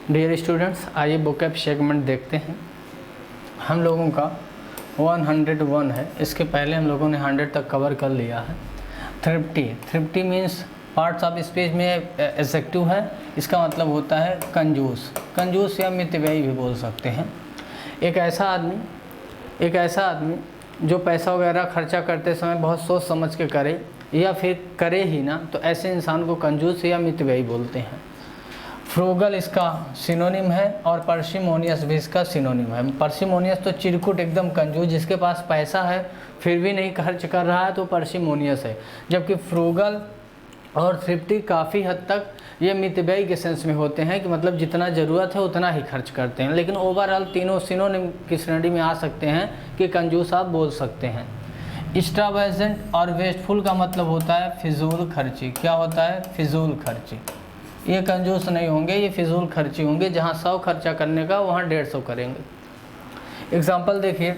Dear students, आइए vocab segment देखते हैं। हम लोगों का 101 है, इसके पहले हम लोगों ने 100 तक कवर कर लिया है। Thrifty means parts of speech में एडजेक्टिव है, इसका मतलब होता है कंजूस या मितव्ययी भी बोल सकते हैं। एक ऐसा आदमी जो पैसा वगैरह खर्चा करते समय बहुत सोच समझ के करे या फिर करे ही ना, तो ऐसे इंसान को कंजूस या मितव्ययी बोलते हैं। फ्रूगल इसका सिनोनिम है और पार्सिमोनियस भी इसका सिनोनिम है। पार्सिमोनियस तो चिरकुट एकदम कंजूस, जिसके पास पैसा है फिर भी नहीं खर्च कर रहा है तो पार्सिमोनियस है। जबकि फ्रूगल और थ्रिफ्टी काफ़ी हद तक ये मितव्ययी के सेंस में होते हैं कि मतलब जितना ज़रूरत है उतना ही खर्च करते हैं, लेकिन ओवरऑल तीनों सिनोनिम की श्रेणी में आ सकते हैं कि कंजूस आप बोल सकते हैं। एक्स्ट्रावेगेंट और वेस्टफुल का मतलब होता है फिजूल खर्ची। क्या होता है? फिजूल खर्ची। ये कंजूस नहीं होंगे, ये फिजूल खर्ची होंगे। जहाँ 100 खर्चा करने का वहाँ 150 करेंगे। एग्जाम्पल देखिए,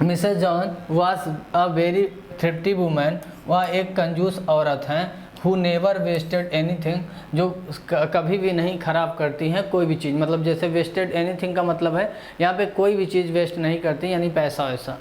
Mrs John was a very thrifty woman. वह एक कंजूस औरत हैं। हु नेवर वेस्टेड एनीथिंग, जो कभी भी नहीं खराब करती हैं कोई भी चीज़। मतलब जैसे वेस्टेड एनीथिंग का मतलब है यहाँ पे कोई भी चीज़ वेस्ट नहीं करती, यानी पैसा वैसा।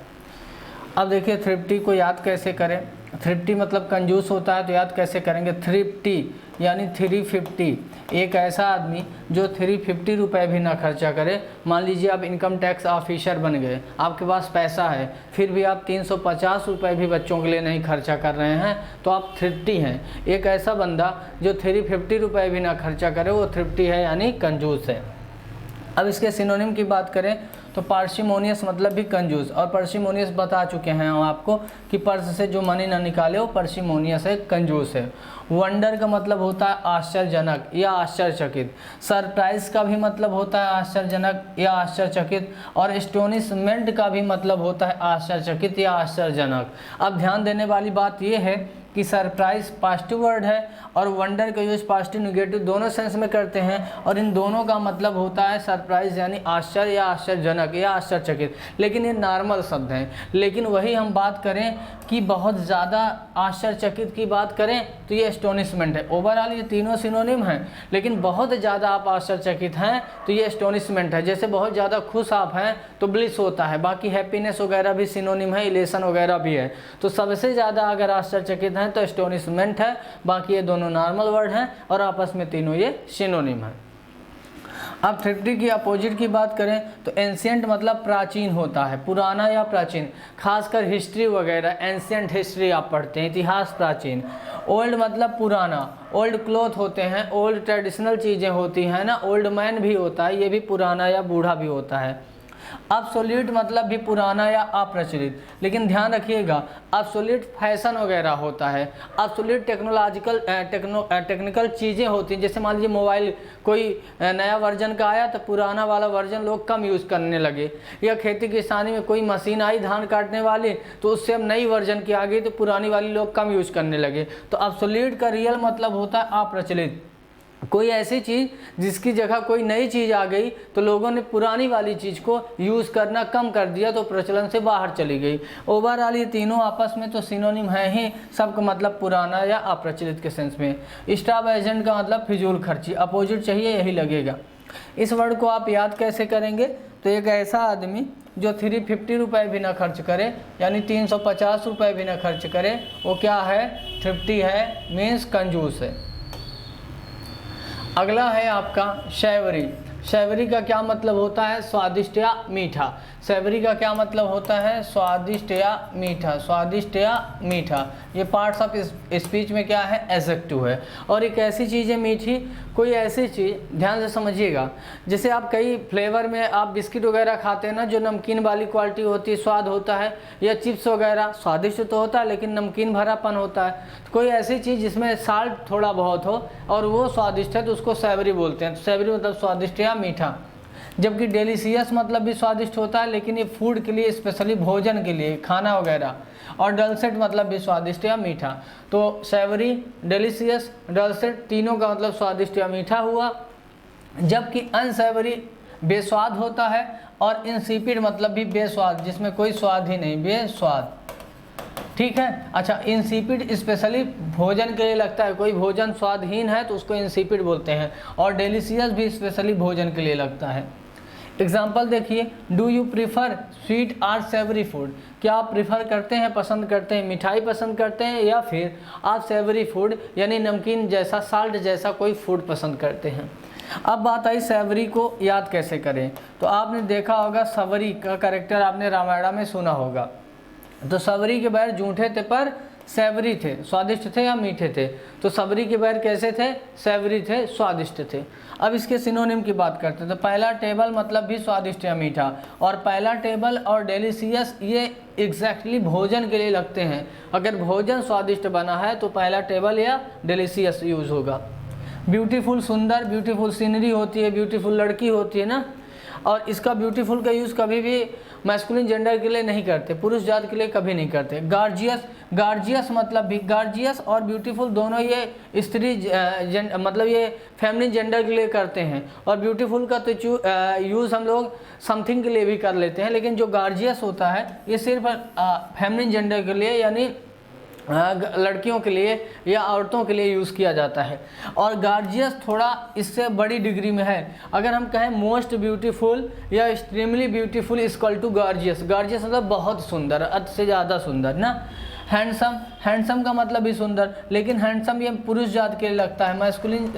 अब देखिए थ्रिफ्टी को याद कैसे करें। थ्रिफ्टी मतलब कंजूस होता है, तो याद कैसे करेंगे? थ्रिफ्टी यानी 350। एक ऐसा आदमी जो 350 रुपये भी ना खर्चा करे। मान लीजिए आप इनकम टैक्स ऑफिसर बन गए, आपके पास पैसा है, फिर भी आप 350 रुपये भी बच्चों के लिए नहीं खर्चा कर रहे हैं, तो आप थ्रिफ्टी हैं। एक ऐसा बंदा जो 350 रुपये भी ना खर्चा करे, वो थ्रिफ्टी है यानी कंजूस है। अब इसके सिनोनिम की बात करें तो पार्सिमोनियस मतलब भी कंजूस, और पार्सिमोनियस बता चुके हैं हम आपको कि पर्स से जो मनी ना निकाले वो पार्सिमोनियस है, कंजूस है। वंडर का मतलब होता है आश्चर्यजनक या आश्चर्यचकित। सरप्राइज का भी मतलब होता है आश्चर्यजनक या आश्चर्यचकित, और एस्टोनिशमेंट का भी मतलब होता है आश्चर्यचकित या आश्चर्यजनक। अब ध्यान देने वाली बात यह है कि सरप्राइज पॉजिटिव वर्ड है और वंडर का यूज पॉजिटिव निगेटिव दोनों सेंस में करते हैं, और इन दोनों का मतलब होता है सरप्राइज यानी आश्चर्य या आश्चर्यजनक या आश्चर्यचकित। लेकिन ये नॉर्मल शब्द हैं। लेकिन वही हम बात करें कि बहुत ज़्यादा आश्चर्यचकित की बात करें तो ये एस्टोनिशमेंट है। ओवरऑल ये तीनों सिनोनिम हैं, लेकिन बहुत ज़्यादा आप आश्चर्यचकित हैं तो ये एस्टोनिशमेंट है। जैसे बहुत ज़्यादा खुश आप हैं तो ब्लिस होता है। बाकी हैप्पीनेस वगैरह भी सिनोनिम है, इलेशन वगैरह भी है। तो सबसे ज़्यादा अगर आश्चर्यचकित हैं तो एस्टोनिशमेंट है। बाकी ये दोनों नॉर्मल वर्ड हैं और आपस में तीनों ये सिनोनिम है। अब थ्रिफ्टी की अपोजिट की बात करें तो एंशिएंट मतलब प्राचीन होता है, पुराना या प्राचीन। खासकर हिस्ट्री वगैरह, एंशिएंट हिस्ट्री आप पढ़ते हैं, इतिहास प्राचीन। ओल्ड मतलब पुराना। ओल्ड क्लॉथ होते हैं, ओल्ड ट्रेडिशनल चीज़ें होती हैं ना। ओल्ड मैन भी होता है, ये भी पुराना या बूढ़ा भी होता है। ऑब्सोल्यूट मतलब भी पुराना या अप्रचलित। लेकिन ध्यान रखिएगा, ऑब्सोल्यूट फैशन वगैरह होता है। ऑब्सोल्यूट टेक्निकल चीज़ें होती हैं। जैसे मान लीजिए मोबाइल कोई नया वर्जन का आया तो पुराना वाला वर्जन लोग कम यूज़ करने लगे, या खेती किसानी में कोई मशीन आई धान काटने वाली तो उससे अब नई वर्जन की आ गई तो पुरानी वाली लोग कम यूज़ करने लगे। तो ऑब्सोल्यूट का रियल मतलब होता है अप्रचलित। कोई ऐसी चीज़ जिसकी जगह कोई नई चीज़ आ गई तो लोगों ने पुरानी वाली चीज़ को यूज़ करना कम कर दिया तो प्रचलन से बाहर चली गई। ओवरऑल ये तीनों आपस में तो सिनोनिम है ही, सबका मतलब पुराना या अप्रचलित के सेंस में। एक्स्ट्रावेगेंट का मतलब फिजूल खर्ची। अपोजिट चाहिए यही लगेगा। इस वर्ड को आप याद कैसे करेंगे? तो एक ऐसा आदमी जो 350 रुपये भी ना खर्च करे, यानी 350 रुपये भी ना खर्च करे, वो क्या है? थ्रिफ्टी है, मीन्स कंजूस है। अगला है आपका सैवरी। सैवरी का क्या मतलब होता है? स्वादिष्ट या मीठा। सैवरी का क्या मतलब होता है? स्वादिष्ट या मीठा। स्वादिष्ट या मीठा, ये पार्ट्स ऑफ स्पीच में क्या है? एडजेक्टिव है। और एक ऐसी चीज़ है मीठी, कोई ऐसी चीज़, ध्यान से समझिएगा, जैसे आप कई फ्लेवर में आप बिस्किट वगैरह खाते हैं ना, जो नमकीन वाली क्वालिटी होती है, स्वाद होता है, या चिप्स वगैरह स्वादिष्ट तो होता है लेकिन नमकीन भरापन होता है। तो कोई ऐसी चीज़ जिसमें साल्ट थोड़ा बहुत हो और वो स्वादिष्ट है तो उसको सैवरी बोलते हैं। तो सैवरी मतलब स्वादिष्ट या मीठा। जबकि डेलीशियस मतलब भी स्वादिष्ट होता है, लेकिन ये फूड के लिए, स्पेशली भोजन के लिए, खाना वगैरह। और डलसेट मतलब भी स्वादिष्ट या मीठा। तो सैवरी, डेलीशियस, डलसेट तीनों का मतलब स्वादिष्ट या मीठा हुआ। जबकि अनसैवरी बेस्वाद होता है, और इंसिपिड मतलब भी बेस्वाद, जिसमें कोई स्वाद ही नहीं, बेस्वाद। ठीक है। अच्छा, इंसिपिड स्पेशली भोजन के लिए लगता है, कोई भोजन स्वादहीन है तो उसको इंसिपिड बोलते हैं, और डिलीशियस भी स्पेशली भोजन के लिए लगता है। एग्जाम्पल देखिए, डू यू प्रीफर स्वीट और सेवरी फूड, क्या आप प्रीफर करते हैं, पसंद करते हैं, मिठाई पसंद करते हैं, या फिर आप सेवरी फूड यानी नमकीन जैसा, साल्ट जैसा कोई फूड पसंद करते हैं। अब बात आई सेवरी को याद कैसे करें। तो आपने देखा होगा सवरी का कैरेक्टर आपने रामायण में सुना होगा। तो सवरी के बैर जूठे थे पर सेवरी थे, स्वादिष्ट थे या मीठे थे। तो सवरी के बैर कैसे थे, सेवरी थे, स्वादिष्ट थे। अब इसके सिनोनिम की बात करते हैं। तो पहला टेबल मतलब भी स्वादिष्ट या मीठा, और पहला टेबल और डिलीशियस ये एग्जैक्टली भोजन के लिए लगते हैं। अगर भोजन स्वादिष्ट बना है तो पहला टेबल या डिलीशियस यूज होगा। ब्यूटीफुल सुंदर, ब्यूटीफुल सीनरी होती है, ब्यूटीफुल लड़की होती है ना, और इसका ब्यूटीफुल का यूज़ कभी भी मैस्कुलिन जेंडर के लिए नहीं करते, पुरुष जात के लिए कभी नहीं करते। गार्जियस, गार्जियस मतलब भी, गार्जियस और ब्यूटीफुल दोनों ये स्त्री मतलब ये फेमिनिन जेंडर के लिए करते हैं, और ब्यूटीफुल का तो यूज़ हम लोग समथिंग के लिए भी कर लेते हैं, लेकिन जो गार्जियस होता है ये सिर्फ फेमिनिन जेंडर के लिए यानी लड़कियों के लिए या औरतों के लिए यूज़ किया जाता है। और गार्जियस थोड़ा इससे बड़ी डिग्री में है। अगर हम कहें मोस्ट ब्यूटीफुल या extremely beautiful equal to gorgeous, gorgeous मतलब बहुत सुंदर, अति से ज़्यादा सुंदर ना। हैंडसम, हैंडसम का मतलब भी सुंदर, लेकिन हैंडसम ये पुरुष जात के लिए लगता है, मैस्कुलिन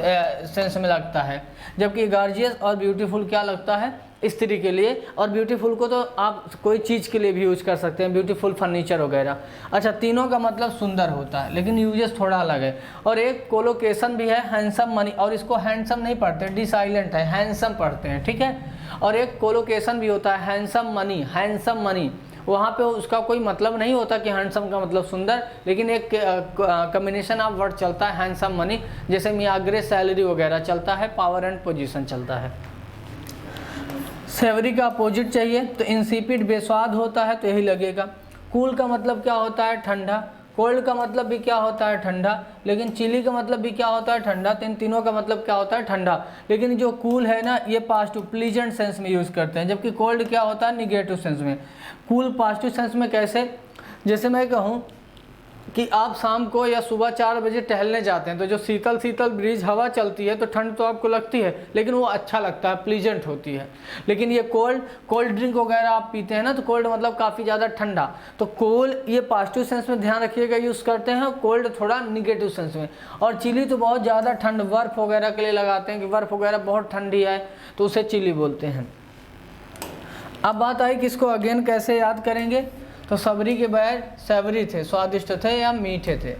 सेंस में लगता है, जबकि गार्जियस और ब्यूटीफुल क्या लगता है, स्त्री के लिए। और ब्यूटीफुल को तो आप कोई चीज़ के लिए भी यूज कर सकते हैं, ब्यूटीफुल फर्नीचर वगैरह। अच्छा, तीनों का मतलब सुंदर होता है, लेकिन यूजेस थोड़ा अलग है। और एक कोलोकेशन भी है हैंडसम मनी, और इसको हैंडसम नहीं पढ़ते, डी साइलेंट है, हैंडसम पढ़ते हैं, ठीक है। और एक कोलोकेशन भी होता है हैंडसम मनी, हैंडसम मनी, वहाँ पे उसका कोई मतलब नहीं होता कि हैंडसम का मतलब सुंदर, लेकिन एक कम्बिनेशन ऑफ वर्ड चलता है हैंडसम मनी, जैसे मियाग्रे सैलरी वगैरह चलता है, पावर एंड पोजीशन चलता है। सेवरी का अपोजिट चाहिए तो इंसिपिड बेस्वाद होता है, तो यही लगेगा। कूल का मतलब क्या होता है, ठंडा। कोल्ड का मतलब भी क्या होता है, ठंडा। लेकिन चिली का मतलब भी क्या होता है, ठंडा। तो इन तीनों का मतलब क्या होता है, ठंडा। लेकिन जो कूल है ना, ये पास्ट प्लीजेंट सेंस में यूज़ करते हैं, जबकि कोल्ड क्या होता है, निगेटिव सेंस में। कूल पॉजिटिव सेंस में कैसे, जैसे मैं कहूँ कि आप शाम को या सुबह 4 बजे टहलने जाते हैं, तो जो शीतल शीतल ब्रीज हवा चलती है तो ठंड तो आपको लगती है, लेकिन वो अच्छा लगता है, प्लीजेंट होती है। लेकिन ये कोल्ड ड्रिंक वगैरह आप पीते हैं ना, तो कोल्ड मतलब काफ़ी ज़्यादा ठंडा। तो कोल्ड ये पॉजिटिव सेंस में ध्यान रखिएगा यूज़ करते हैं, कोल्ड थोड़ा निगेटिव सेंस में। और चिली तो बहुत ज़्यादा ठंड, बर्फ़ वगैरह के लिए लगाते हैं कि बर्फ़ वगैरह बहुत ठंडी है, तो उसे चिली बोलते हैं। अब बात आई कि इसको अगेन कैसे याद करेंगे। तो सबरी के बैर सेवरी थे, स्वादिष्ट थे या मीठे थे।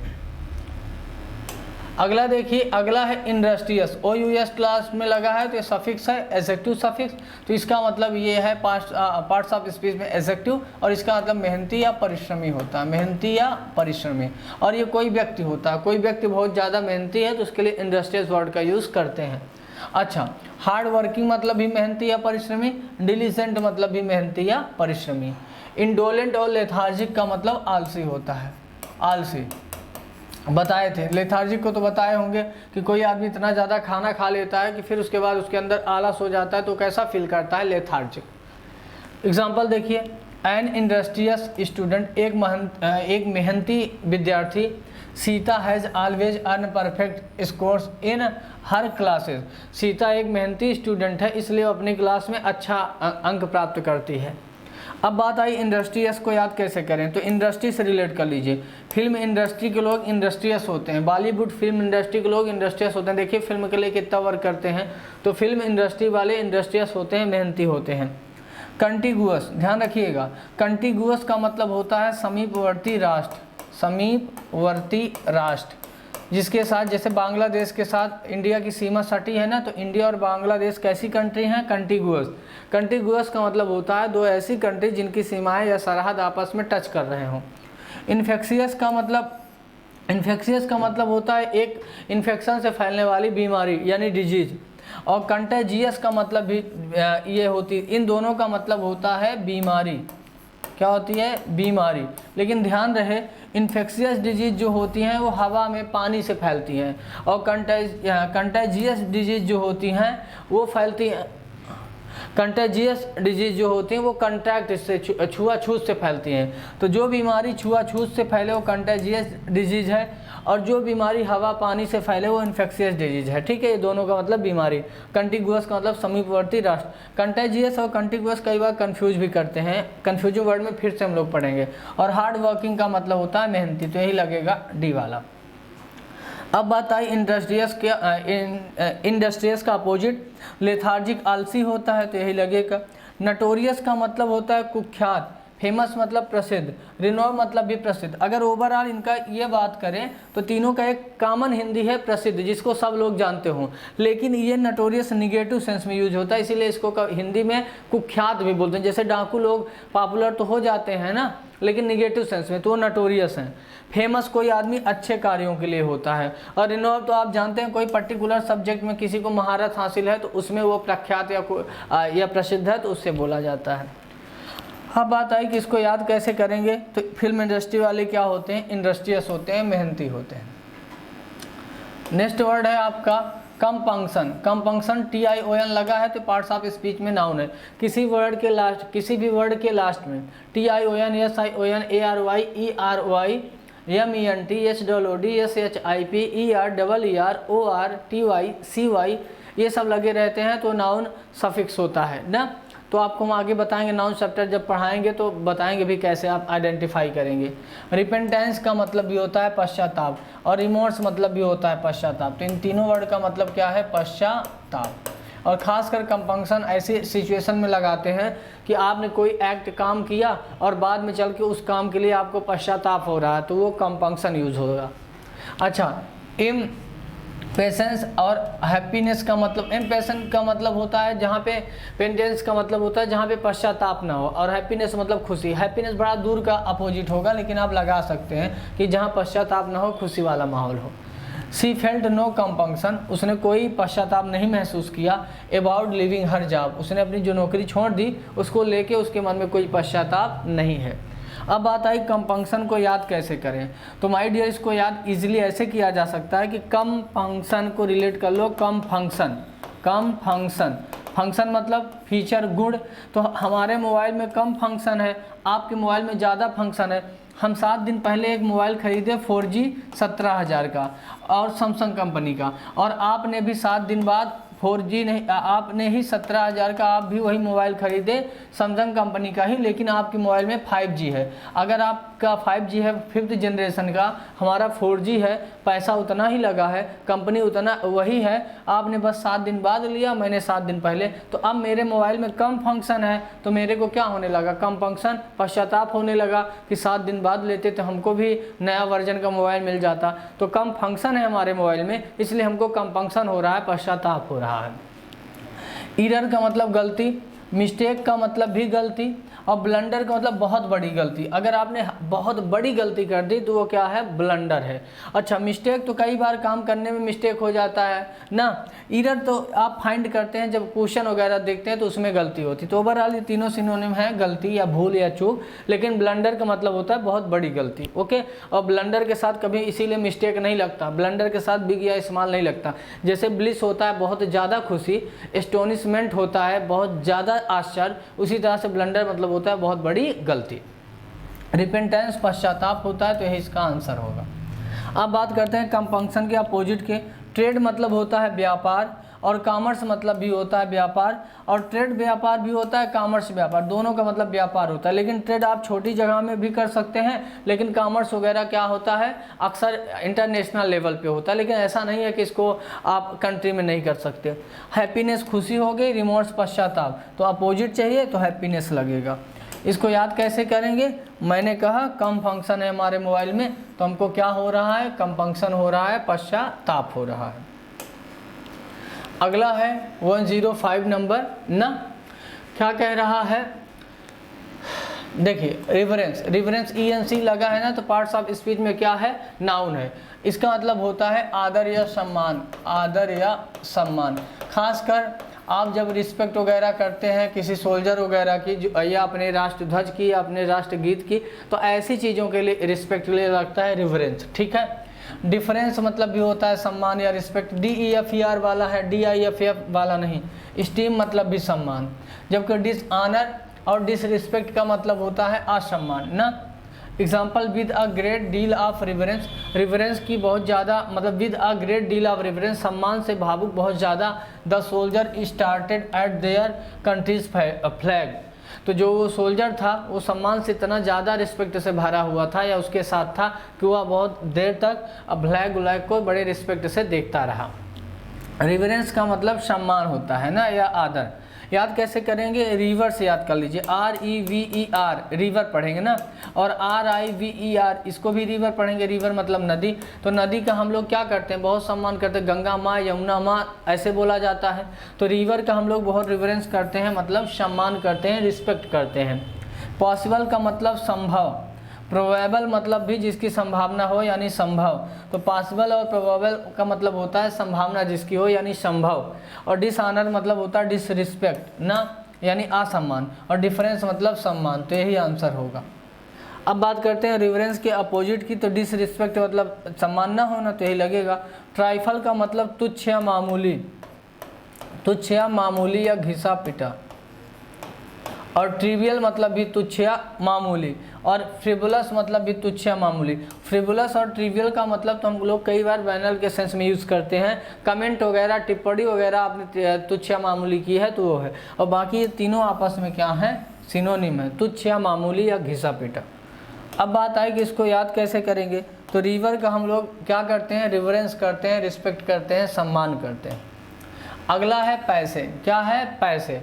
अगला देखिए, अगला है इंडस्ट्रियस, OUS क्लास में लगा है, तो ये सफिक्स है, एडजेक्टिव सफिक्स। तो इसका मतलब ये है पार्ट्स ऑफ स्पीच में एडजेक्टिव, और इसका मतलब मेहनती या परिश्रमी होता है, मेहनती या परिश्रमी। और ये कोई व्यक्ति होता है, कोई व्यक्ति बहुत ज़्यादा मेहनती है तो उसके लिए इंडस्ट्रियस वर्ड का यूज़ करते हैं। अच्छा, हार्ड वर्किंग मतलब भी मेहनती या परिश्रमी, डिलीजेंट मतलब भी मेहनती या परिश्रमी। इंडोलेंट और लेथार्जिक का मतलब आलसी होता है, आलसी बताए थे। लेथार्जिक को तो बताए होंगे कि कोई आदमी इतना ज़्यादा खाना खा लेता है कि फिर उसके बाद उसके अंदर आलस हो जाता है, तो कैसा फील करता है, लेथार्जिक। एग्जाम्पल देखिए, एन इंडस्ट्रियस स्टूडेंट, एक मेहनती विद्यार्थी। Sita has always earn perfect scores in her classes. Sita एक मेहनती स्टूडेंट है, इसलिए वो अपनी क्लास में अच्छा अंक प्राप्त करती है। अब बात आई इंडस्ट्रियस को याद कैसे करें, तो इंडस्ट्री से रिलेट कर लीजिए। फिल्म इंडस्ट्री के लोग इंडस्ट्रियस होते हैं, बॉलीवुड फिल्म इंडस्ट्री के लोग इंडस्ट्रियस होते हैं। देखिए फिल्म के लिए कितना वर्क करते हैं, तो फिल्म इंडस्ट्री वाले इंडस्ट्रियस होते हैं, मेहनती होते हैं। कंटिगुअस, ध्यान रखिएगा, कंटिगुअस का मतलब होता है समीपवर्ती राष्ट्र, समीपवर्ती राष्ट्र जिसके साथ, जैसे बांग्लादेश के साथ इंडिया की सीमा सटी है ना, तो इंडिया और बांग्लादेश कैसी कंट्री हैं, कंटिगुअस। कंटिगुअस का मतलब होता है दो ऐसी कंट्री जिनकी सीमाएं या सरहद आपस में टच कर रहे हों। इन्फेक्शियस का मतलब होता है एक इन्फेक्शन से फैलने वाली बीमारी यानी डिजीज। और कंटेजियस का मतलब भी ये होती, इन दोनों का मतलब होता है बीमारी। क्या होती है, बीमारी। लेकिन ध्यान रहे, इन्फेक्शियस डिजीज जो होती हैं वो हवा में पानी से फैलती हैं, और कंटेजियस डिजीज जो होती हैं वो फैलती हैं कंटेजियस डिजीज जो होती हैं वो कंटैक्ट से छुआछूत से फैलती हैं। तो जो बीमारी छुआछूत से फैले वो कंटेजियस डिजीज है, और जो बीमारी हवा पानी से फैले वो इन्फेक्शियस डिजीज है। ठीक है, ये दोनों का मतलब बीमारी। कंटिगुअस का मतलब समीपवर्ती राष्ट्र। कंटेजियस और कंटिगुअस कई बार कंफ्यूज भी करते हैं, कंफ्यूजिंग वर्ड में फिर से हम लोग पढ़ेंगे। और हार्ड वर्किंग का मतलब होता है मेहनती, तो यही लगेगा डी वाला। अब बात आई इंडस्ट्रियस का अपोजिट लेथार्जिक आलसी होता है, तो यही लगेगा। नटोरियस का मतलब होता है कुख्यात, फेमस मतलब प्रसिद्ध, रिनोव मतलब भी प्रसिद्ध। अगर ओवरऑल इनका ये बात करें तो तीनों का एक कॉमन हिंदी है प्रसिद्ध, जिसको सब लोग जानते हों, लेकिन ये नटोरियस निगेटिव सेंस में यूज होता है, इसीलिए इसको हिंदी में कुख्यात भी बोलते हैं। जैसे डाकू लोग पॉपुलर तो हो जाते हैं ना, लेकिन निगेटिव सेंस में, तो वो नटोरियस हैं। फेमस कोई आदमी अच्छे कार्यों के लिए होता है, और रिनोव तो आप जानते हैं कोई पर्टिकुलर सब्जेक्ट में किसी को महारत हासिल है तो उसमें वो प्रख्यात या प्रसिद्ध है, तो उससे बोला जाता है। अब बात आई कि इसको याद कैसे करेंगे, तो फिल्म इंडस्ट्री वाले क्या होते हैं, इंडस्ट्रियस होते हैं, मेहनती होते हैं। नेक्स्ट वर्ड है आपका कंपंक्शन। कंपंक्शन TION लगा है तो पार्ट्स ऑफ स्पीच में नाउन है। किसी भी वर्ड के लास्ट में TION, SION, ARY, ERY, MENT, SOOD, SHIP, ER, OR, TY, CY ये सब लगे रहते हैं तो नाउन सफिक्स होता है ना। तो आपको हम आगे बताएंगे, नाउन चैप्टर जब पढ़ाएंगे तो बताएंगे भी कैसे आप आइडेंटिफाई करेंगे। रिपेंटेंस का मतलब भी होता है पश्चाताप, और रिमोर्स मतलब भी होता है पश्चाताप। तो इन तीनों वर्ड का मतलब क्या है, पश्चाताप। और खासकर कंपंक्शन ऐसी सिचुएशन में लगाते हैं कि आपने कोई एक्ट काम किया और बाद में चल के उस काम के लिए आपको पश्चाताप हो रहा है, तो वो कंपंक्शन यूज होगा। अच्छा, पेशेंस और हैप्पीनेस का मतलब, इम्पेशेंस का मतलब होता है जहाँ पे, पेंटेंस का मतलब होता है जहाँ पे पश्चाताप ना हो, और हैप्पीनेस मतलब खुशी। हैप्पीनेस बड़ा दूर का अपोजिट होगा, लेकिन आप लगा सकते हैं कि जहाँ पश्चाताप ना हो, खुशी वाला माहौल हो। सी फेल्ट नो कंपंक्शन, उसने कोई पश्चाताप नहीं महसूस किया। अबाउट लिविंग हर जॉब, उसने अपनी जो नौकरी छोड़ दी उसको लेके उसके मन में कोई पश्चाताप नहीं है। अब बात आई कंपंक्शन को याद कैसे करें, तो माय डियर इसको याद इजीली ऐसे किया जा सकता है कि कम फंक्शन को रिलेट कर लो, कम फंक्शन। फंक्शन मतलब फीचर, गुण। तो हमारे मोबाइल में कम फंक्शन है, आपके मोबाइल में ज़्यादा फंक्शन है। हम 7 दिन पहले एक मोबाइल ख़रीदे 4G 17,000 का और सैमसंग कंपनी का, और आपने भी 7 दिन बाद 4G नहीं, आपने ही 17,000 का आप भी वही मोबाइल खरीदे सैमसंग कंपनी का ही, लेकिन आपके मोबाइल में 5G है। अगर आपका 5G है 5th जनरेशन का, हमारा 4G है, पैसा उतना ही लगा है, कंपनी उतना वही है, आपने बस 7 दिन बाद लिया, मैंने 7 दिन पहले, तो अब मेरे मोबाइल में कम फंक्शन है, तो मेरे को क्या होने लगा, कम फंक्शन, पश्चाताप होने लगा कि 7 दिन बाद लेते तो हमको भी नया वर्जन का मोबाइल मिल जाता। तो कम फंक्शन है हमारे मोबाइल में, इसलिए हमको कम फंक्शन हो रहा है, पश्चाताप हो रहा है। एरर का मतलब गलती, मिस्टेक का मतलब भी गलती, और ब्लंडर का मतलब बहुत बड़ी गलती। अगर आपने बहुत बड़ी गलती कर दी तो वो क्या है, ब्लंडर है। अच्छा, मिस्टेक तो कई बार काम करने में मिस्टेक हो जाता है ना। एरर तो आप फाइंड करते हैं जब क्वेश्चन वगैरह देखते हैं तो उसमें गलती होती। तो ओवरऑल ये तीनों सिनोनिम है, गलती या भूल या चूक, लेकिन ब्लंडर का मतलब होता है बहुत बड़ी गलती। ओके, और ब्लंडर के साथ कभी इसीलिए मिस्टेक नहीं लगता, ब्लंडर के साथ बिग या स्मॉल नहीं लगता। जैसे ब्लिस होता है बहुत ज़्यादा खुशी, एस्टोनिशमेंट होता है बहुत ज़्यादा आश्चर्य, उसी तरह से ब्लंडर मतलब होता है बहुत बड़ी गलती। रिपेंटेंस पश्चाताप होता है, तो यही इसका आंसर होगा। अब बात करते हैं कंपंक्शन के अपोजिट के। ट्रेड मतलब होता है व्यापार, और कॉमर्स मतलब भी होता है व्यापार, और ट्रेड व्यापार भी होता है, कॉमर्स व्यापार, दोनों का मतलब व्यापार होता है। लेकिन ट्रेड आप छोटी जगह में भी कर सकते हैं, लेकिन कॉमर्स वगैरह क्या होता है, अक्सर इंटरनेशनल लेवल पे होता है, लेकिन ऐसा नहीं है कि इसको आप कंट्री में नहीं कर सकते। हैप्पीनेस खुशी हो गई, रिमोर्स पश्चाताप, तो अपोजिट चाहिए तो हैप्पीनेस लगेगा। इसको याद कैसे करेंगे, मैंने कहा कम फंक्शन है हमारे मोबाइल में, तो हमको क्या हो रहा है, कम फंक्शन हो रहा है, पश्चाताप हो रहा है। अगला है 105 नंबर ना, क्या कह रहा है, देखिए रिफरेंस ENC लगा है ना, तो पार्ट्स ऑफ स्पीच में क्या है, नाउन है। इसका मतलब होता है आदर या सम्मान। खासकर आप जब रिस्पेक्ट वगैरह करते हैं किसी सोल्जर वगैरह की, या अपने राष्ट्र ध्वज की, या अपने राष्ट्रगीत की, तो ऐसी चीज़ों के लिए रिस्पेक्ट के लिए लगता है रिफरेंस। ठीक है, डिफरेंस मतलब भी होता है सम्मान या रिस्पेक्ट, DEFER वाला है, DIFF वाला नहीं। स्टीम मतलब भी सम्मान, जबकि डिसऑनर और डिसरिस्पेक्ट का मतलब होता है असम्मान ना। Example, with a great deal of reverence, reverence की बहुत ज़्यादा मतलब with a great deal of reverence, सम्मान से भावुक बहुत ज़्यादा, the soldier started at there countries flag, तो जो वो सोल्जर था वो सम्मान से इतना ज़्यादा रिस्पेक्ट से भरा हुआ था या उसके साथ था कि वह बहुत देर तक फ्लैग व्लैग को बड़े रिस्पेक्ट से देखता रहा। रिवरेंस का मतलब सम्मान होता है ना, या आदर। याद कैसे करेंगे, रिवर से याद कर लीजिए, REVER रिवर पढ़ेंगे ना, और RIVER इसको भी रिवर पढ़ेंगे, रिवर मतलब नदी। तो नदी का हम लोग क्या करते हैं, बहुत सम्मान करते हैं, गंगा माँ, यमुना माँ ऐसे बोला जाता है। तो रिवर का हम लोग बहुत रिवरेंस करते हैं, मतलब सम्मान करते हैं, रिस्पेक्ट करते हैं। पॉसिबल का मतलब संभव, प्रोबेबल मतलब भी जिसकी संभावना हो यानी संभव। तो पॉसिबल और प्रोबेबल का मतलब होता है संभावना जिसकी हो यानी संभव। और डिसऑनर मतलब होता है डिसरिस्पेक्ट ना, यानी असम्मान। और डिफरेंस मतलब सम्मान। तो यही आंसर होगा। अब बात करते हैं रिवरेंस के अपोजिट की। तो डिसरिस्पेक्ट मतलब सम्मान ना होना, तो यही लगेगा। ट्राइफल का मतलब तुच्छ या मामूली, तुच्छ या मामूली या घिसा पिटा। और ट्रिवियल मतलब भी तुच्छ या मामूली। और फ्रिवुलस मतलब भी तुच्छ या मामूली। फ्रिवुलस और ट्रिवियल का मतलब तो हम लोग कई बार बैनल के सेंस में यूज़ करते हैं। कमेंट वगैरह, टिप्पणी वगैरह आपने तुच्छ या मामूली की है तो वो है। और बाकी ये तीनों आपस में क्या है, सिनोनिम है, तुच्छ या मामूली या घिसा पिटा। अब बात आई कि इसको याद कैसे करेंगे। तो रिवर का हम लोग क्या करते हैं, रिवरेंस करते हैं, रिस्पेक्ट करते हैं, सम्मान करते हैं। अगला है पैसे। क्या है, पैसे।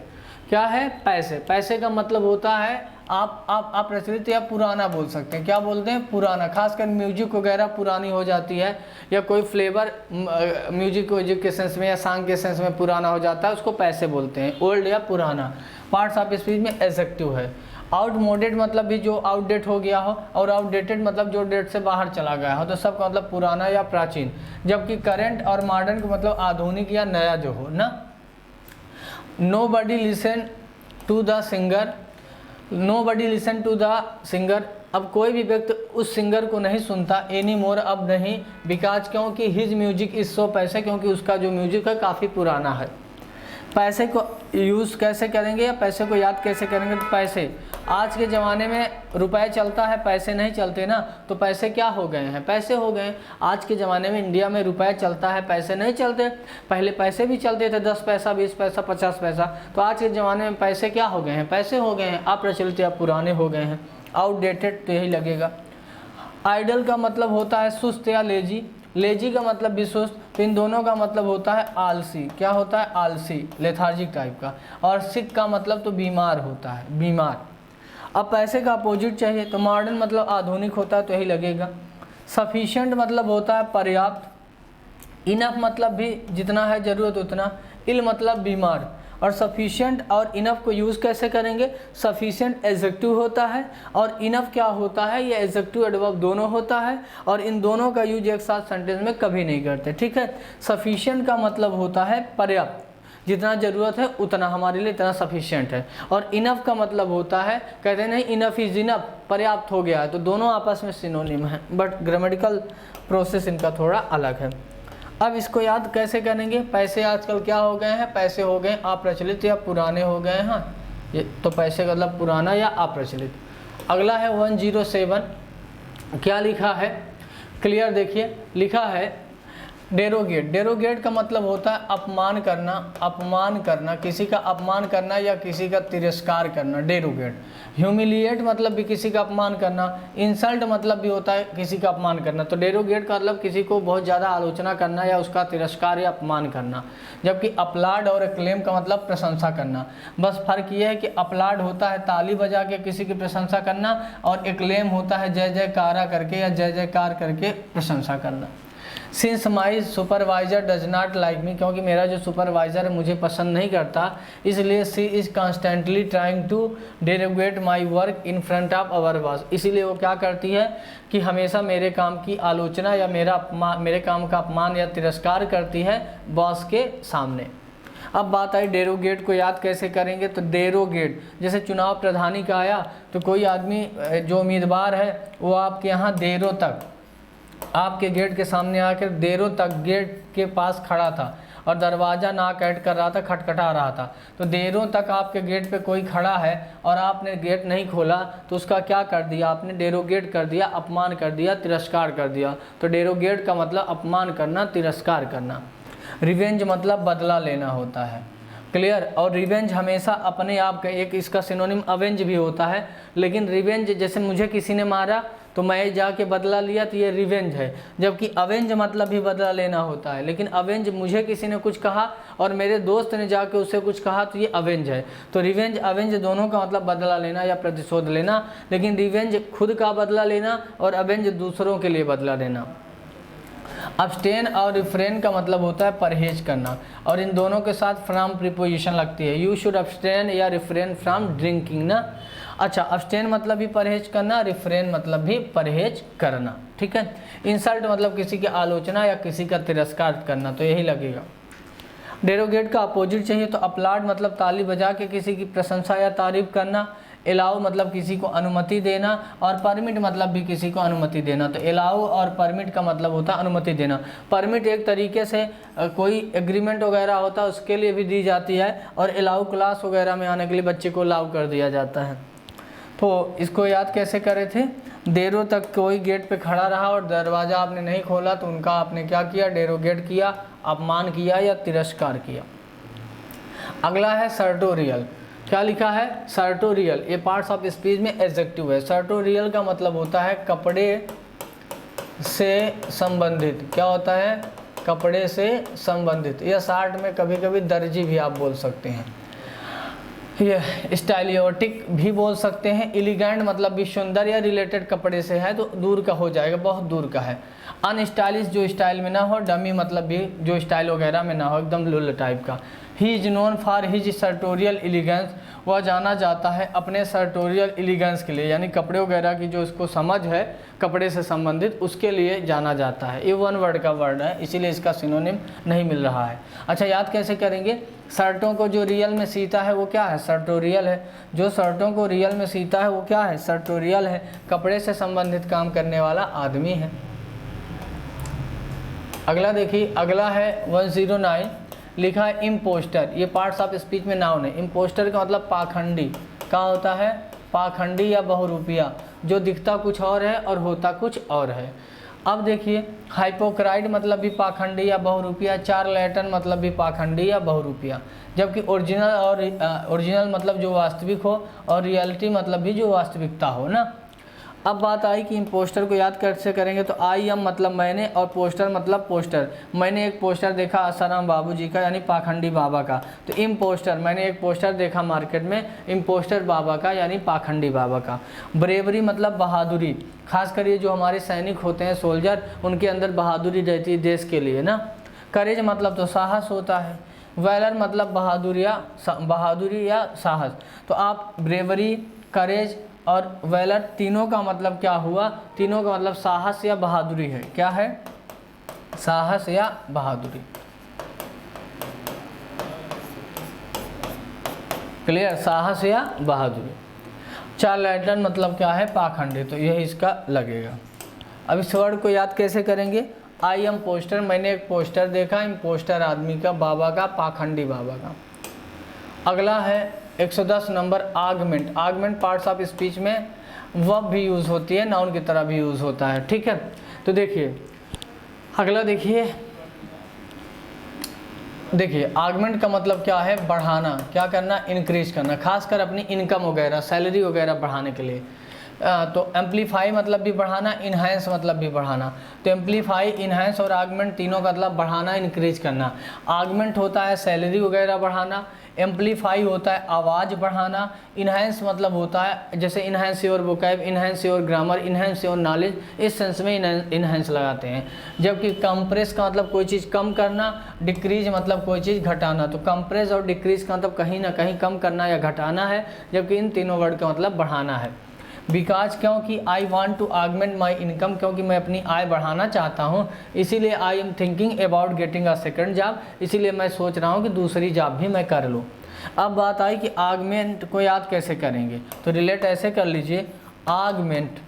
क्या है, पैसे। पैसे का मतलब होता है आप प्रचलित या पुराना बोल सकते हैं। क्या बोलते हैं, पुराना। खासकर म्यूजिक वगैरह पुरानी हो जाती है, या कोई फ्लेवर म्यूजिक के सेंस में या सॉन्ग के सेंस में पुराना हो जाता है, उसको पैसे बोलते हैं, ओल्ड या पुराना। पार्ट्स ऑफ स्पीच में एडजेक्टिव है। आउटमोडेड मतलब भी जो आउटडेट हो गया हो, और आउटडेटेड मतलब जो डेट से बाहर चला गया हो। तो सबका मतलब पुराना या प्राचीन। जबकि करंट और मॉडर्न का मतलब आधुनिक या नया जो हो ना। Nobody listen to the singer, nobody listen to the singer। अब कोई भी व्यक्ति उस सिंगर को नहीं सुनता, एनी मोर अब नहीं, बिकॉज क्योंकि हिज म्यूजिक इज सो, पैसे क्योंकि उसका जो म्यूजिक है काफ़ी पुराना है। पैसे को यूज़ कैसे करेंगे या पैसे को याद कैसे करेंगे। तो पैसे, आज के ज़माने में रुपए चलता है, पैसे नहीं चलते ना। तो पैसे क्या हो गए हैं, पैसे हो गए। आज के ज़माने में इंडिया में रुपए चलता है, पैसे नहीं चलते। पहले पैसे भी चलते थे, 10 पैसा, 20 पैसा, 50 पैसा। तो आज के ज़माने में पैसे क्या हो गए हैं, पैसे हो गए हैं, अप्रचलित या पुराने हो गए हैं, आउटडेटेड। तो यही लगेगा। आइडल का मतलब होता है सुस्त या लेजी। लेजी का मतलब भी सुस्त। तो इन दोनों का मतलब होता है आलसी। क्या होता है, आलसी, लेथार्जिक टाइप का। और सिक का मतलब तो बीमार होता है, बीमार। अब पैसे का अपोजिट चाहिए। तो मॉडर्न मतलब आधुनिक होता है, तो यही लगेगा। सफिशिएंट मतलब होता है पर्याप्त। इनफ मतलब भी जितना है ज़रूरत उतना। इल मतलब बीमार। और सफिशिएंट और इनफ को यूज़ कैसे करेंगे। सफिशिएंट एडजेक्टिव होता है, और इनफ क्या होता है, ये एडजेक्टिव एडवर्ब दोनों होता है। और इन दोनों का यूज एक साथ सेंटेंस में कभी नहीं करते, ठीक है। सफिशिएंट का मतलब होता है पर्याप्त, जितना ज़रूरत है उतना हमारे लिए इतना सफिशिएंट है। और इनफ का मतलब होता है, कहते नहीं इनफ इज इनफ, पर्याप्त हो गया है। तो दोनों आपस में सिनोनिम है, बट ग्रामेटिकल प्रोसेस इनका थोड़ा अलग है। अब इसको याद कैसे करेंगे। पैसे आजकल क्या हो गए हैं, पैसे हो गए अप्रचलित या पुराने हो गए हैं। ये तो पैसे का मतलब पुराना या अप्रचलित। अगला है 107। क्या लिखा है, क्लियर देखिए। लिखा है डेरोगेट। डेरोगेट का मतलब होता है अपमान करना, अपमान करना, किसी का अपमान करना या किसी का तिरस्कार करना, डेरोगेट। ह्यूमिलिएट मतलब भी किसी का अपमान करना। इंसल्ट मतलब भी होता है किसी का अपमान करना। तो डेरोगेट का मतलब किसी को बहुत ज़्यादा आलोचना करना या उसका तिरस्कार या अपमान करना। जबकि अपलाड और एक्लेम का मतलब प्रशंसा करना। बस फर्क ये है कि अपलाड होता है ताली बजा के किसी की प्रशंसा करना, और एक्लेम होता है जय जयकारा करके या जय जयकार करके प्रशंसा करना। Since my supervisor does not like me, क्योंकि मेरा जो सुपरवाइज़र है मुझे पसंद नहीं करता, इसलिए she is constantly trying to derogate my work in front of our boss. इसीलिए वो क्या करती है कि हमेशा मेरे काम की आलोचना या मेरे काम का अपमान या तिरस्कार करती है बॉस के सामने। अब बात आई डेरोगेट को याद कैसे करेंगे। तो डेरोगेट, जैसे चुनाव प्रधानी का आया, तो कोई आदमी जो उम्मीदवार है वो आपके यहाँ देरों तक आपके गेट के सामने आकर देरों तक गेट के पास खड़ा था और दरवाज़ा नॉक ऐड कर रहा था, खटखटा रहा था। तो देरों तक आपके गेट पे कोई खड़ा है और आपने गेट नहीं खोला, तो उसका क्या कर दिया आपने? डेरोगेट कर दिया, अपमान कर दिया, तिरस्कार कर दिया। तो डेरोगेट का मतलब अपमान करना, तिरस्कार करना। रिवेंज मतलब बदला लेना होता है, क्लियर। और रिवेंज हमेशा अपने आप का एक इसका सिनोनिम अवेंज भी होता है, लेकिन रिवेंज जैसे मुझे किसी ने मारा तो मैं जाके बदला लिया तो ये रिवेंज है, जबकि अवेंज मतलब भी बदला लेना होता है। लेकिन अवेंज मुझे किसी ने कुछ कहा और मेरे दोस्त ने जाके उससे कुछ कहा तो ये अवेंज है। तो रिवेंज अवेंज दोनों का मतलब बदला लेना या प्रतिशोध लेना, लेकिन रिवेंज खुद का बदला लेना और अवेंज दूसरों के लिए बदला लेना। अब्सटेन और रिफ्रेन का मतलब होता है परहेज करना, और इन दोनों के साथ फ्रॉम प्रीपोजिशन लगती है। यू शुड अब्सटेन या रिफ्रेन फ्रॉम ड्रिंकिंग ना। अच्छा, अब्सटेन मतलब भी परहेज करना, रिफ्रेन मतलब भी परहेज करना, ठीक है। इंसल्ट मतलब किसी की आलोचना या किसी का तिरस्कार करना, तो यही लगेगा। डेरोगेट का अपोजिट चाहिए तो अपलाड मतलब ताली बजा के किसी की प्रशंसा या तारीफ करना। अलाउ मतलब किसी को अनुमति देना, और परमिट मतलब भी किसी को अनुमति देना। तो अलाउ और परमिट का मतलब होता है अनुमति देना। परमिट एक तरीके से कोई एग्रीमेंट वगैरह होता है उसके लिए भी दी जाती है, और अलाउ क्लास वगैरह में आने के लिए बच्चे को अलाउ कर दिया जाता है। तो इसको याद कैसे करे थे? देरों तक कोई गेट पे खड़ा रहा और दरवाज़ा आपने नहीं खोला तो उनका आपने क्या किया? डेरोगेट किया, अपमान किया या तिरस्कार किया। अगला है सर्टोरियल। क्या लिखा है? सर्टोरियल। ये पार्ट्स ऑफ स्पीच में एडजेक्टिव है। सर्टोरियल का मतलब होता है कपड़े से संबंधित। क्या होता है? कपड़े से संबंधित, या शार्ट में कभी कभी दर्जी भी आप बोल सकते हैं। ये स्टाइलियोटिक भी बोल सकते हैं। एलिगेंट मतलब भी सुंदर या रिलेटेड कपड़े से है तो दूर का हो जाएगा, बहुत दूर का है। अनस्टाइलिश जो स्टाइल में ना हो। डमी मतलब भी जो स्टाइल वगैरह में ना हो, एकदम लुल टाइप का। He is known for his sartorial elegance. वह जाना जाता है अपने सर्टोरियल एलिगेंस के लिए, यानी कपड़े वगैरह की जो उसको समझ है कपड़े से संबंधित, उसके लिए जाना जाता है। ये वन वर्ड का वर्ड है, इसीलिए इसका सिनोनिम नहीं मिल रहा है। अच्छा, याद कैसे करेंगे? शर्टों को जो रियल में सीता है वो क्या है? सर्टोरियल है। जो शर्टों को रियल में सीता है वो क्या है? सर्टोरियल है। कपड़े से संबंधित काम करने वाला आदमी है। अगला देखिए, अगला है 109। लिखा है इम्पोस्टर। ये पार्ट्स ऑफ स्पीच में नाउन है। इम्पोस्टर का मतलब पाखंडी। क्या होता है? पाखंडी या बहुरूपिया, जो दिखता कुछ और है और होता कुछ और है। अब देखिए, हाइपोक्राइट मतलब भी पाखंडी या बहुरूपिया। चार्लेटन मतलब भी पाखंडी या बहुरूपिया। जबकि ओरिजिनल मतलब जो वास्तविक हो, और रियलिटी मतलब भी जो वास्तविकता हो ना। अब बात आई कि इम्पोस्टर को याद कैसे करेंगे, तो आई एम मतलब मैंने, और पोस्टर मतलब पोस्टर। मैंने एक पोस्टर देखा आसाराम बाबू जी का, यानी पाखंडी बाबा का। तो इम्पोस्टर, मैंने एक पोस्टर देखा मार्केट में इम्पोस्टर बाबा का, यानी पाखंडी बाबा का। ब्रेवरी मतलब बहादुरी। खासकर ये जो हमारे सैनिक होते हैं, सोल्जर, उनके अंदर बहादुरी रहती है देश के लिए ना। करेज मतलब तो साहस होता है। वैलर मतलब बहादुरी या साहस। तो आप ब्रेवरी, करेज और वैलर तीनों का मतलब क्या हुआ? तीनों का मतलब साहस या बहादुरी है। क्या है? साहस या बहादुरी। क्लियर? साहस या बहादुरी। चार्लेटन मतलब क्या है? पाखंडी। तो यही इसका लगेगा। अब इस वर्ड को याद कैसे करेंगे? आई एम पोस्टर, मैंने एक पोस्टर देखा, इम्पोस्टर आदमी का, बाबा का, पाखंडी बाबा का। अगला है 110 number argument. Argument parts of speech में वर्ब भी यूज़ होती है, नाउन की तरह भी यूज़ होता है, ठीक है। तो देखिए अगला, देखिए आर्गुमेंट का मतलब क्या है? बढ़ाना। क्या करना? इंक्रीज करना, खासकर अपनी इनकम वगैरह, सैलरी वगैरह बढ़ाने के लिए। तो एम्पलीफाई मतलब भी बढ़ाना, इन्हांस मतलब भी बढ़ाना। तो एम्पलीफाई, इन्हांस और आर्गुमेंट तीनों का मतलब बढ़ाना, इंक्रीज करना। आर्गुमेंट होता है सैलरी वगैरह बढ़ाना, एम्पलीफाई होता है आवाज़ बढ़ाना, इन्हांस मतलब होता है जैसे enhance your vocab, enhance your grammar, enhance your knowledge, इस सेंस में इन्हांस लगाते हैं। जबकि कंप्रेस का मतलब कोई चीज़ कम करना, डिक्रीज मतलब कोई चीज़ घटाना। तो कंप्रेस और डिक्रीज का मतलब कहीं ना कहीं कम करना या घटाना है, जबकि इन तीनों वर्ड का मतलब बढ़ाना है। बिकॉज क्योंकि I want to augment my income, क्योंकि मैं अपनी आय बढ़ाना चाहता हूँ, इसीलिए I am thinking about getting a second job, इसीलिए मैं सोच रहा हूँ कि दूसरी जॉब भी मैं कर लूँ। अब बात आई कि आगमेंट को याद कैसे करेंगे, तो रिलेट ऐसे कर लीजिए, आगमेंट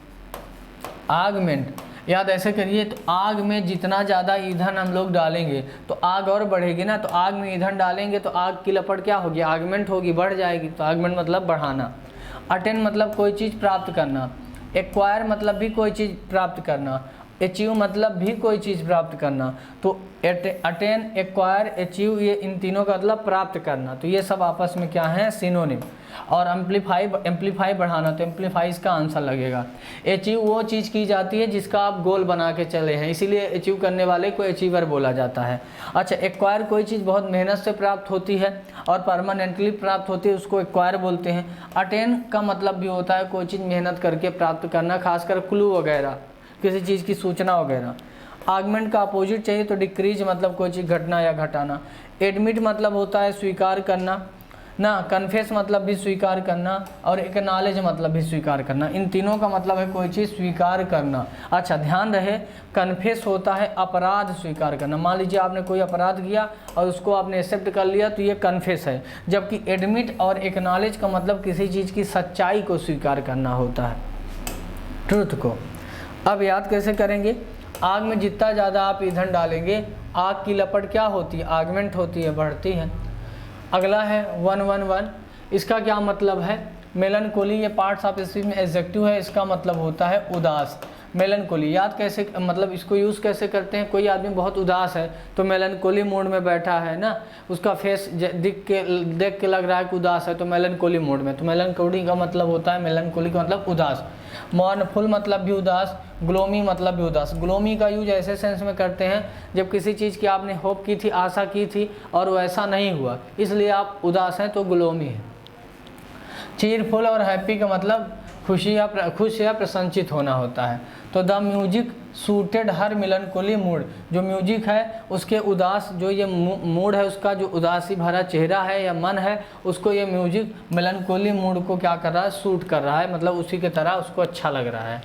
याद ऐसे करिए, तो आग में जितना ज़्यादा ईंधन हम लोग डालेंगे तो आग और बढ़ेगी ना, तो आग में ईंधन डालेंगे तो आग की लपट क्या होगी, आगमेंट होगी, बढ़ जाएगी। तो आगमेंट मतलब बढ़ाना। अटेन मतलब कोई चीज़ प्राप्त करना। एक्वायर मतलब भी कोई चीज़ प्राप्त करना। अचीव मतलब भी कोई चीज़ प्राप्त करना। तो अटेन, एक्वायर, अचीव, ये इन तीनों का मतलब प्राप्त करना। तो ये सब आपस में क्या है, सिनोनिम। और एम्पलीफाई बढ़ाना, तो एम्पलीफाई इसका आंसर लगेगा। अचीव वो चीज़ की जाती है जिसका आप गोल बना के चले हैं, इसीलिए अचीव करने वाले को अचीवर बोला जाता है। अच्छा, एक्वायर कोई चीज़ बहुत मेहनत से प्राप्त होती है और परमानेंटली प्राप्त होती है, उसको एक्वायर बोलते हैं। अटेन का मतलब भी होता है कोई चीज़ मेहनत करके प्राप्त करना, खासकर क्लू वगैरह, किसी चीज़ की सूचना वगैरह। आगमेंट का अपोजिट चाहिए तो डिक्रीज मतलब कोई चीज़ घटना या घटाना। एडमिट मतलब होता है स्वीकार करना ना। कन्फेस मतलब भी स्वीकार करना, और एक्नॉलेज मतलब भी स्वीकार करना। इन तीनों का मतलब है कोई चीज़ स्वीकार करना। अच्छा, ध्यान रहे, कन्फेस होता है अपराध स्वीकार करना। मान लीजिए आपने कोई अपराध किया और उसको आपने एक्सेप्ट कर लिया, तो ये कन्फेस है। जबकि एडमिट और एक्नॉलेज का मतलब किसी चीज़ की सच्चाई को स्वीकार करना होता है, ट्रुथ को। अब याद कैसे करेंगे, आग में जितना ज़्यादा आप ईंधन डालेंगे, आग की लपट क्या होती है, आगमेंट होती है, बढ़ती है। अगला है 111, इसका क्या मतलब है, मेलनकोली। ये पार्ट्स ऑफ स्पीच में एडजेक्टिव है, इसका मतलब होता है उदास। मेलनकोली याद कैसे, मतलब इसको यूज़ कैसे करते हैं, कोई आदमी बहुत उदास है तो मेलनकोली मूड में बैठा है ना, उसका फेस देख के लग रहा है कि उदास है, तो मेलनकोली मूड में। तो मेलनकोली का मतलब होता है, मेलनकोली का मतलब उदास। मौर्नफुल मतलब भी उदास, ग्लोमी मतलब भी उदास। ग्लोमी का यूज ऐसे सेंस में करते हैं जब किसी चीज़ की आपने होप की थी, आशा की थी और वो ऐसा नहीं हुआ, इसलिए आप उदास हैं, तो ग्लोमी है। चीरफुल और हैप्पी का मतलब खुश या प्रसन्नचित होना होता है। तो the music suited her melancholy mood, जो म्यूजिक है उसके उदास, जो ये मूड है उसका, जो उदासी भरा चेहरा है या मन है, उसको ये म्यूजिक मेलनकोली मूड को क्या कर रहा है, सूट कर रहा है, मतलब उसी की तरह उसको अच्छा लग रहा है।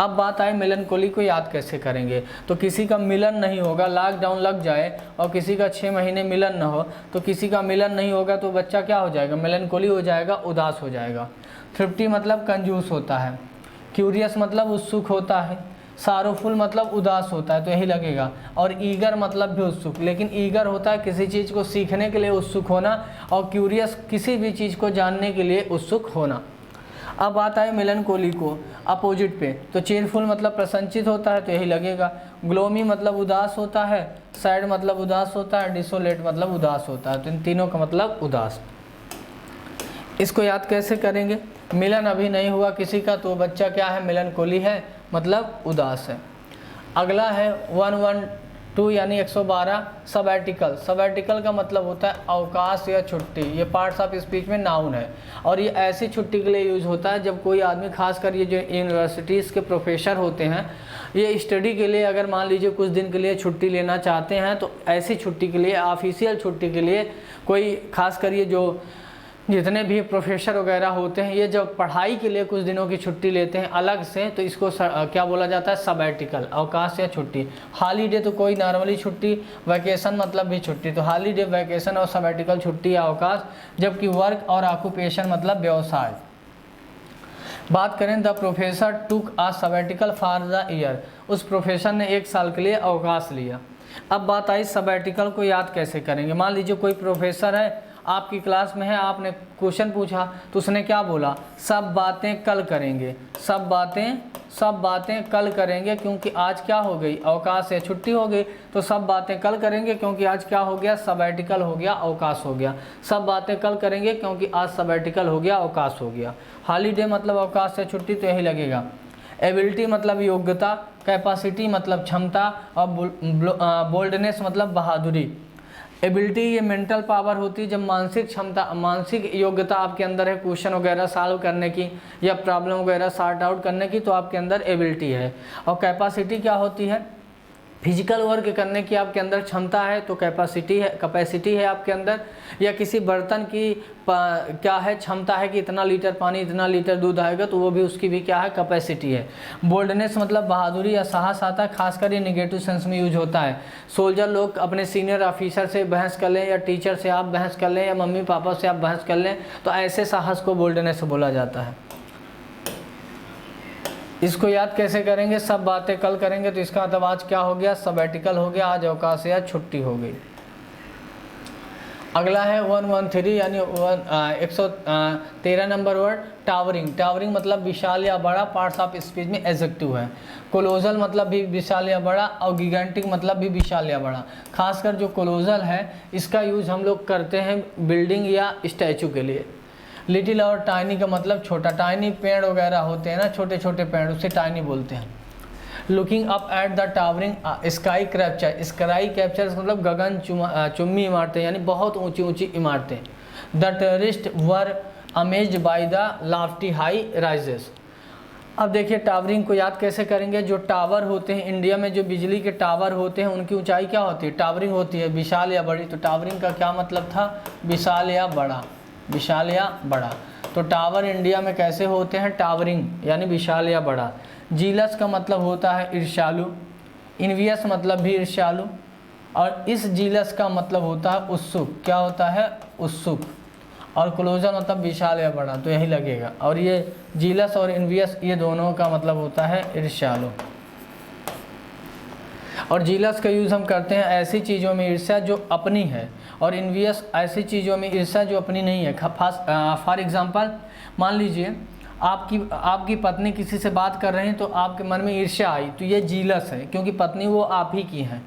अब बात आए मेलनकोली को याद कैसे करेंगे, तो किसी का मिलन नहीं होगा, लॉकडाउन लग जाए और किसी का 6 महीने मिलन न हो, तो किसी का मिलन नहीं होगा तो बच्चा क्या हो जाएगा, मेलनकोली हो जाएगा, उदास हो जाएगा। थ्रिफ्टी मतलब कंजूस होता है। क्यूरियस मतलब उत्सुक होता है। सारोफुल मतलब उदास होता है, तो यही लगेगा। और ईगर मतलब भी उत्सुक, लेकिन ईगर होता है किसी चीज़ को सीखने के लिए उत्सुक होना, और क्यूरियस किसी भी चीज़ को जानने के लिए उत्सुक होना। अब बात आए मेलनकोली को अपोजिट पे, तो चेयरफुल मतलब प्रसन्नचित होता है, तो यही लगेगा। ग्लोमी मतलब उदास होता है, सैड मतलब उदास होता है, डिसोलेट मतलब उदास होता है, तो इन तीनों का मतलब उदास। इसको याद कैसे करेंगे, मिलन अभी नहीं हुआ किसी का तो बच्चा क्या है, मेलनकोली है, मतलब उदास है। अगला है 112 यानी 112 सबैटिकल। सबैटिकल का मतलब होता है अवकाश या छुट्टी। ये पार्ट्स ऑफ स्पीच में नाउन है, और ये ऐसी छुट्टी के लिए यूज़ होता है जब कोई आदमी, खासकर ये जो यूनिवर्सिटीज़ के प्रोफेसर होते हैं, ये स्टडी के लिए अगर मान लीजिए कुछ दिन के लिए छुट्टी लेना चाहते हैं, तो ऐसी छुट्टी के लिए, ऑफिशियल छुट्टी के लिए, कोई खासकर ये जो जितने भी प्रोफेसर वगैरह होते हैं, ये जब पढ़ाई के लिए कुछ दिनों की छुट्टी लेते हैं अलग से, तो इसको क्या बोला जाता है, सबैटिकल, अवकाश या छुट्टी। हॉलीडे तो कोई नॉर्मली छुट्टी, वैकेशन मतलब भी छुट्टी, तो हॉलीडे, वैकेशन और सबैटिकल छुट्टी या अवकाश। जबकि वर्क और ऑक्यूपेशन मतलब व्यवसाय। बात करें the professor took a sabbatical for the year, उस प्रोफेसर ने 1 साल के लिए अवकाश लिया। अब बात आई सबैटिकल को याद कैसे करेंगे। मान लीजिए कोई प्रोफेसर है, आपकी क्लास में है, आपने क्वेश्चन पूछा तो उसने क्या बोला, सब बातें कल करेंगे, सब बातें कल करेंगे, क्योंकि आज क्या हो गई, अवकाश या छुट्टी हो गई, तो सब बातें कल करेंगे क्योंकि आज क्या हो गया, सबैटिकल हो गया, अवकाश हो गया। सब बातें कल करेंगे क्योंकि आज सबैटिकल हो गया, अवकाश हो गया। हॉलीडे मतलब अवकाश या छुट्टी, तो यही लगेगा। एबिलिटी मतलब योग्यता, कैपेसिटी मतलब क्षमता, और बोल्डनेस मतलब बहादुरी। एबिलिटी ये मेंटल पावर होती है, जब मानसिक क्षमता, मानसिक योग्यता आपके अंदर है क्वेश्चन वगैरह सॉल्व करने की या प्रॉब्लम वगैरह सॉर्ट आउट करने की, तो आपके अंदर एबिलिटी है। और कैपेसिटी क्या होती है, फिजिकल वर्क करने की आपके अंदर क्षमता है, तो कैपेसिटी है आपके अंदर। या किसी बर्तन की क्या है, क्षमता है कि इतना लीटर पानी, इतना लीटर दूध आएगा, तो वो भी उसकी भी क्या है, कैपेसिटी है। बोल्डनेस मतलब बहादुरी या साहस आता है, खासकर ये निगेटिव सेंस में यूज होता है। सोल्जर लोग अपने सीनियर ऑफिसर से बहस कर लें, या टीचर से आप बहस कर लें, या मम्मी पापा से आप बहस कर लें, तो ऐसे साहस को बोल्डनेस बोला जाता है। इसको याद कैसे करेंगे, सब बातें कल करेंगे। तो इसका मतलब आज क्या हो गया, सबैटिकल हो गया, आज अवकाश या छुट्टी हो गई। अगला है 113 यानी 113 नंबर वर्ड, टावरिंग। टावरिंग मतलब विशाल या बड़ा, पार्ट्स ऑफ स्पीच में एडजेक्टिव है। कोलोजल मतलब भी विशाल या बड़ा, और गिगेंटिक मतलब भी विशाल या बड़ा। खासकर जो कोलोजल है इसका यूज़ हम लोग करते हैं बिल्डिंग या स्टैचू के लिए। लिटिल और टाइनी का मतलब छोटा, टाइनी पेड़ वगैरह होते हैं ना, छोटे छोटे पेड़, उसे टाइनी बोलते हैं। Looking up at the towering sky capture, sky capture मतलब गगन चुम्बी इमारतें यानी बहुत ऊंची ऊंची इमारतें। The tourist were amazed by the Lofty high rises. अब देखिए टावरिंग को याद कैसे करेंगे। जो टावर होते हैं इंडिया में, जो बिजली के टावर होते हैं, उनकी ऊंचाई क्या होती है, टावरिंग होती है, विशाल या बड़ी। तो टावरिंग का क्या मतलब था, विशाल या बड़ा, विशाल या बड़ा। तो टावर इंडिया में कैसे होते हैं, टावरिंग यानी विशाल या बड़ा। जीलस का मतलब होता है ईर्ष्यालु, इन्वियस मतलब भी ईर्ष्यालु, और इस जीलस का मतलब होता है उत्सुक। क्या होता है, उत्सुक। और क्लोजर मतलब विशाल या बड़ा, तो यही लगेगा। और ये जीलस और इन्वियस ये दोनों का मतलब होता है ईर्ष्यालु। और जीलस का यूज़ हम करते हैं ऐसी चीज़ों में ईर्ष्या जो अपनी है, और इन्वियस ऐसी चीज़ों में ईर्ष्या जो अपनी नहीं है। फॉर एग्जांपल मान लीजिए आपकी पत्नी किसी से बात कर रहे हैं तो आपके मन में ईर्ष्या आई, तो ये जीलस है, क्योंकि पत्नी वो आप ही की है।